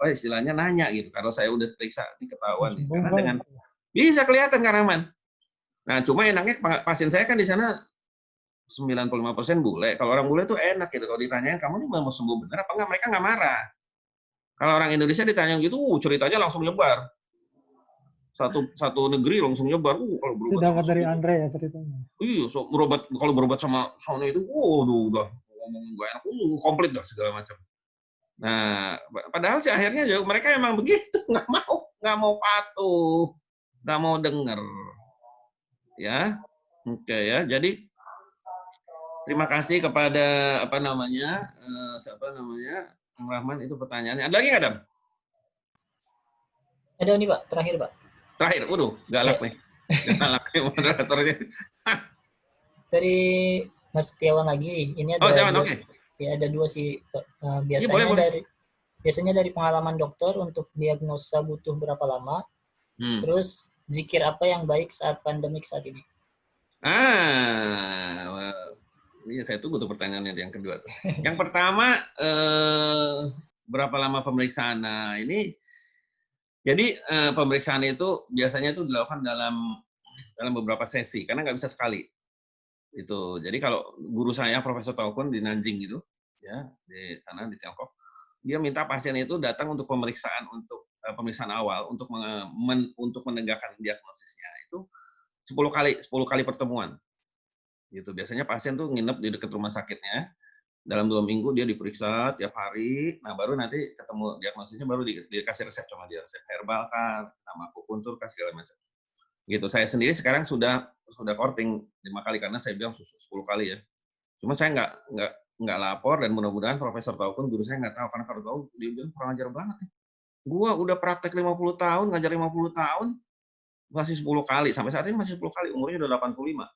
istilahnya nanya gitu. Kalau saya udah periksa ini ketahuan nih. Karena dengan bisa kelihatan Kak Rahman. Nah, cuma enaknya pasien saya kan di sana 95% bule. Kalau orang bule tuh enak gitu. Kalau ditanyain kamu ini mau sembuh benar apa enggak, mereka nggak marah. Kalau orang Indonesia ditanya gitu, ceritanya langsung nyebar. Satu negeri langsung nyebar. Kalau berobat dapat dari Andre ya ceritanya. Iya, kalau berobat sama itu, udah ngomong gak enak, komplit dah segala macam. Nah, padahal sih akhirnya juga mereka emang begitu, nggak mau patuh, nggak mau denger. Ya, oke ya. Jadi terima kasih kepada Kang Rahman, itu pertanyaannya. Ada lagi nggak, Dam? Ada nih Pak, terakhir Pak. Terakhir, galak nih. Galak nih moderatornya. Dari Mas Setiawan lagi, ini ada ada dua sih Pak. Biasanya dari pengalaman dokter untuk diagnosa butuh berapa lama? Terus zikir apa yang baik saat pandemik saat ini? Iya, saya tunggu tuh pertanyaannya yang kedua. Yang pertama, berapa lama pemeriksaan? Nah, ini jadi pemeriksaan itu biasanya itu dilakukan dalam beberapa sesi karena nggak bisa sekali. Itu. Jadi kalau guru saya Profesor Taukun di Nanjing gitu, ya di sana di Tiongkok, dia minta pasien itu datang untuk pemeriksaan awal untuk menegakkan diagnosisnya itu 10 kali pertemuan. Gitu. Biasanya pasien tuh nginep di dekat rumah sakitnya. Dalam 2 minggu dia diperiksa tiap hari, nah baru nanti ketemu diagnosisnya, baru dikasih resep sama dia, resep herbal kan, sama akupuntur kan segala macam. Gitu. Saya sendiri sekarang sudah courting 5 kali karena saya bilang 10 kali ya. Cuma saya nggak lapor dan mudah-mudahan Profesor Taukun guru saya nggak tahu, karena kalau tahu dia bilang kurang ajar banget nih. Gua udah praktek 50 tahun, ngajar 50 tahun, masih 10 kali, sampai saat ini masih 10 kali, umurnya udah 85.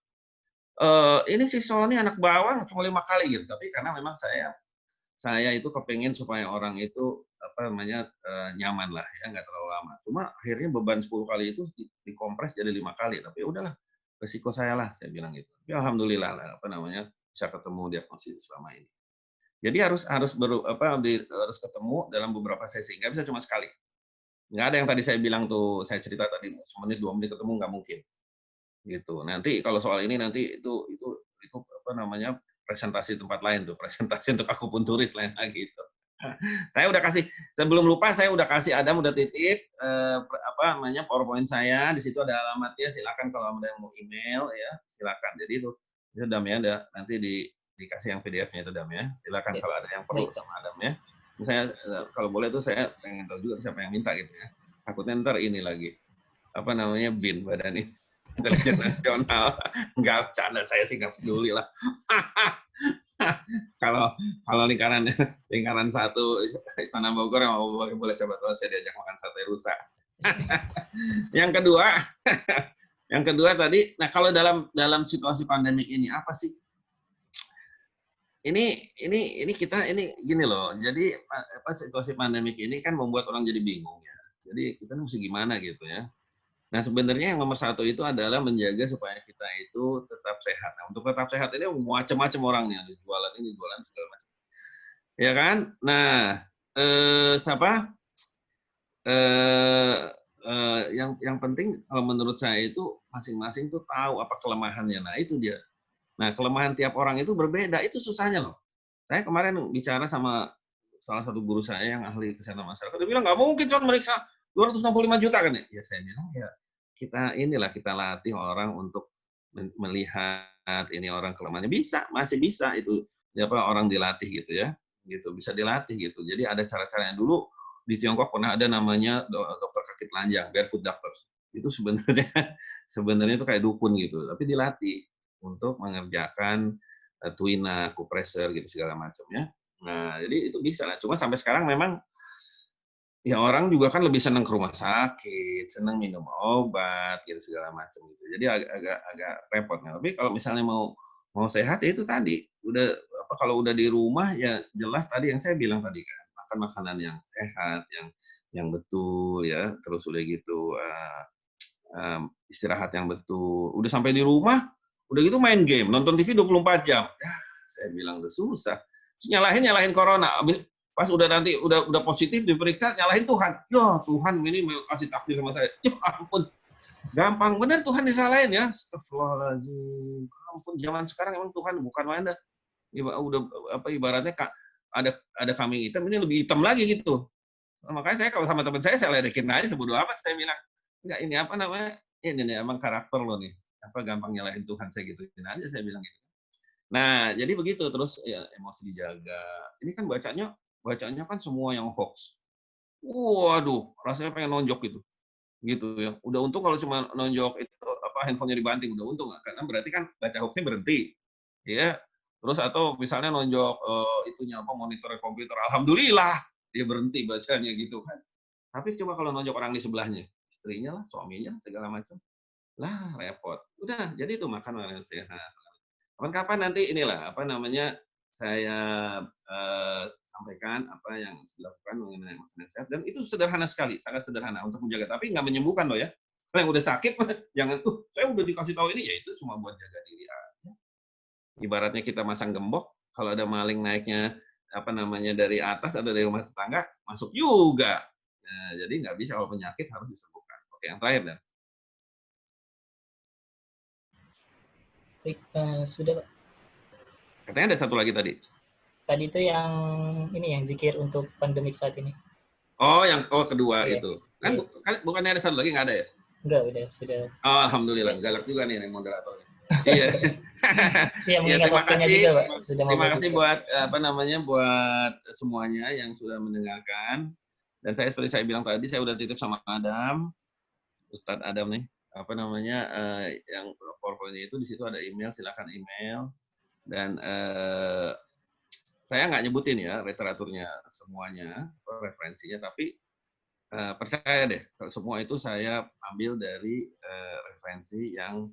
Ini si Sony anak bawang cuma 5 kali gitu, tapi karena memang saya itu kepengen supaya orang itu nyaman lah ya, nggak terlalu lama. Cuma akhirnya beban 10 kali itu dikompres jadi 5 kali, tapi udahlah resiko saya lah, saya bilang gitu. Tapi alhamdulillah lah bisa ketemu diagnosis selama ini. Jadi harus ketemu dalam beberapa sesi, nggak bisa cuma sekali. Nggak ada yang tadi saya bilang tuh, saya cerita tadi, semenit 2 menit ketemu nggak mungkin. Gitu. Nanti kalau soal ini nanti itu apa namanya, presentasi tempat lain tuh, presentasi untuk akupunturis lain lagi itu. Saya udah kasih, sebelum lupa saya udah kasih Adam udah titip apa namanya PowerPoint saya, di situ ada alamatnya, silakan kalau ada yang mau email ya, silakan. Jadi itu Dam ya, nanti dikasih yang PDF-nya itu Dam ya. Silakan Ya. kalau ada yang perlu Baik. sama Adam ya. Saya kalau boleh tuh saya pengen tahu juga siapa yang minta gitu ya. Takutnya ntar ini lagi apa namanya BIN badan ini intelijen nasional. Enggak bercanda, saya sih nggak peduli lah. kalau lingkaran satu Istana Bogor yang boleh siapa tahu saya diajak makan sate rusa. yang kedua tadi, nah kalau dalam situasi pandemik ini apa sih? Ini kita ini gini loh. Jadi apa situasi pandemik ini kan membuat orang jadi bingung ya. Jadi kita mesti gimana gitu ya. Nah sebenarnya yang nomor satu itu adalah menjaga supaya kita itu tetap sehat. Nah untuk tetap sehat ini macam-macam orangnya, jualan ini, jualan segala macam. Ya kan? Nah, yang penting kalau menurut saya itu masing-masing tuh tahu apa kelemahannya. Nah itu dia. Nah kelemahan tiap orang itu berbeda. Itu susahnya loh. Saya kemarin bicara sama salah satu guru saya yang ahli kesehatan masyarakat. Dia bilang nggak mungkin cuma meriksa 265 juta kan ya? Ya saya bilang ya kita latih orang untuk melihat ini orang kelemahannya masih bisa itu orang dilatih gitu ya, gitu bisa dilatih gitu. Jadi ada cara-caranya dulu di Tiongkok pernah ada namanya dokter kaki telanjang, barefoot doctors. Itu sebenarnya itu kayak dukun gitu, tapi dilatih untuk mengerjakan tuina, kupreser gitu segala macamnya. Nah, jadi itu bisa lah. Cuma sampai sekarang memang ya orang juga kan lebih senang ke rumah sakit, senang minum obat gitu segala macam gitu. Jadi agak repot. Nah, tapi kalau misalnya mau sehat ya itu tadi udah apa kalau udah di rumah ya jelas tadi yang saya bilang tadi kan makan makanan yang sehat, yang betul ya, terus udah gitu istirahat yang betul. Udah sampai di rumah, udah gitu main game, nonton TV 24 jam. Ya, saya bilang udah susah. Terus nyalahin corona. Pas udah nanti udah positif diperiksa nyalahin Tuhan. Ya Tuhan ini mau kasih takdir sama saya. Ya ampun. Gampang bener Tuhan disalahin ya. Astagfirullahaladzim. Ampun zaman sekarang emang Tuhan bukan main dah. Udah apa ibaratnya ada kambing hitam ini lebih hitam lagi gitu. Nah, makanya saya kalau sama teman saya ledekin aja sebodo amat saya bilang. Enggak ini apa namanya? Ini nih emang karakter lo nih. Apa gampang nyalahin Tuhan saya gituin aja saya bilang gitu. Nah, jadi begitu terus ya emosi dijaga. Ini kan bacanya kan semua yang hoax. Waduh, rasanya pengen nonjok gitu. Gitu ya. Udah untung kalau cuma nonjok itu apa handphonenya dibanting udah untung karena berarti kan baca hoaxnya berhenti. Ya. Terus atau misalnya nonjok itunya apa monitor komputer, alhamdulillah dia berhenti bacanya gitu kan. Tapi coba kalau nonjok orang di sebelahnya, istrinya lah, suaminya segala macam. Lah repot. Udah, jadi itu makan makanan sehat. Kapan-kapan nanti inilah apa namanya saya sampaikan apa yang dilakukan mengenai makanan sehat dan itu sederhana sekali, sangat sederhana untuk menjaga tapi nggak menyembuhkan loh ya. Kalau yang udah sakit jangan saya udah dikasih tahu ini ya itu cuma buat jaga diri aja. Ibaratnya kita masang gembok, kalau ada maling naiknya apa namanya dari atas atau dari rumah tetangga masuk juga. Nah, jadi nggak bisa kalau penyakit harus disembuhkan. Oke, yang terakhir dan. Baik, sudah Pak. Katanya ada satu lagi tadi. Tadi itu yang ini yang zikir untuk pandemik saat ini. Oh, kedua Iya. itu. Kan bukannya ada satu lagi nggak ada ya? Enggak, udah sudah. Oh, alhamdulillah, galak juga nih moderatornya. Iya. Iya, mengingat terima waktunya kasih. juga, Pak. Sudah Terima kasih buat apa namanya buat semuanya yang sudah mendengarkan. Dan seperti saya bilang tadi, saya udah titip sama Adam, Ustadz Adam nih, apa namanya yang PowerPoint itu di situ ada email, silakan email. Dan saya nggak nyebutin ya literaturnya semuanya, referensinya, tapi percaya deh, semua itu saya ambil dari referensi yang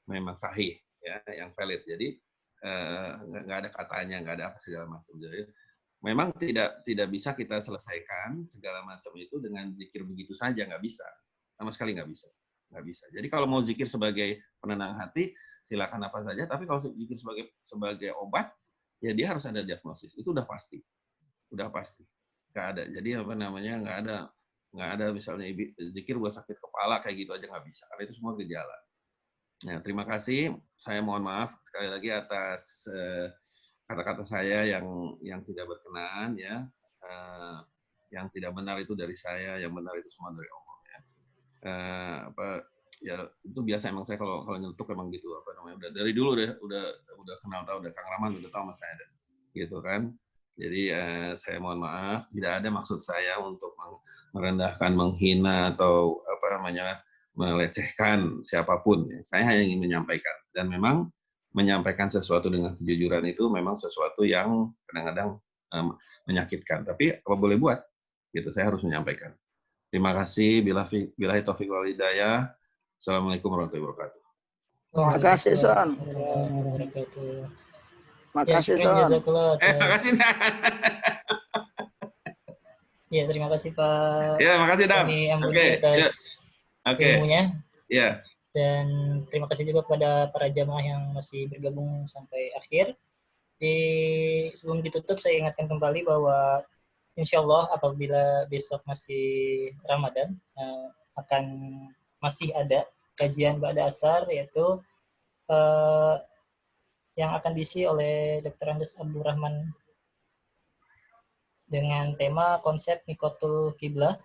memang sahih, ya, yang valid. Jadi nggak ada katanya, nggak ada apa segala macam. Jadi memang tidak bisa kita selesaikan segala macam itu dengan zikir begitu saja, nggak bisa, sama sekali nggak bisa. Jadi kalau mau zikir sebagai penenang hati, silakan apa saja. Tapi kalau zikir sebagai obat, ya dia harus ada diagnosis. Itu udah pasti, nggak ada. Jadi apa namanya nggak ada Nggak ada misalnya zikir buat sakit kepala kayak gitu aja nggak bisa, karena itu semua gejala. Nah, terima kasih. Saya mohon maaf sekali lagi atas kata-kata saya yang tidak berkenan ya. Yang tidak benar itu dari saya, yang benar itu semua dari Allah ya. Ya itu biasa emang saya kalau nyetuk emang gitu udah dari dulu udah kenal tahu, udah Kang Rahman udah tahu sama saya gitu kan. Jadi saya mohon maaf, tidak ada maksud saya untuk merendahkan, menghina atau melecehkan siapapun. Saya hanya ingin menyampaikan, dan memang menyampaikan sesuatu dengan kejujuran itu memang sesuatu yang kadang-kadang menyakitkan. Tapi apa boleh buat, gitu. Saya harus menyampaikan. Terima kasih. Billahi taufiq wal hidayah. Assalamualaikum warahmatullahi wabarakatuh. Terima kasih, Son. Makasih, Son. Jazakallah Makasih. Ya, terima kasih Pak. Ya, makasih Dam. Oke. Atas ilmunya. Ya. Dan terima kasih juga kepada para jamaah yang masih bergabung sampai akhir. Sebelum ditutup, saya ingatkan kembali bahwa insya Allah apabila besok masih Ramadan, akan masih ada kajian Ba'da Asar, yaitu yang akan diisi oleh Dr. Andes Abdurrahman dengan tema konsep Mikotul Kiblah,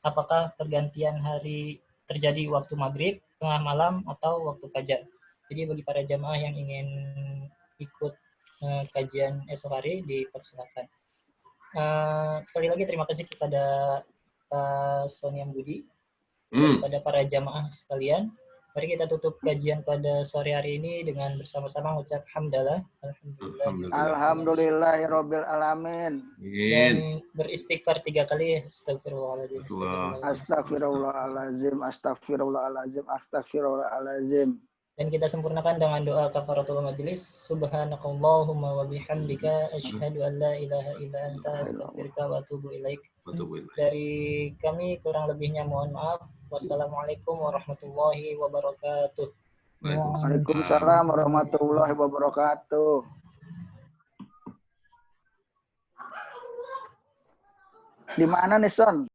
apakah pergantian hari terjadi waktu maghrib, tengah malam, atau waktu fajar. Jadi bagi para jamaah yang ingin ikut kajian esok hari, dipersilakan. Sekali lagi terima kasih kepada Pak Sonia Budi, kepada para jamaah sekalian. Mari kita tutup kajian pada sore hari ini dengan bersama-sama mengucap hamdalah. Alhamdulillahirabbil alamin. Dan beristighfar 3 kali. Astagfirullahaladzim. Astagfirullahaladzim. Astagfirullahaladzim. Astagfirullahaladzim. Dan kita sempurnakan dengan doa kafaratul majlis. Subhanakallahumma wa bihamdika asyhadu an la ilaha illa anta astaghfiruka wa atubu ilaik. Dari kami kurang lebihnya mohon maaf. Wassalamualaikum warahmatullahi wabarakatuh. Waalaikumsalam warahmatullahi wabarakatuh. Di mana nih, Son?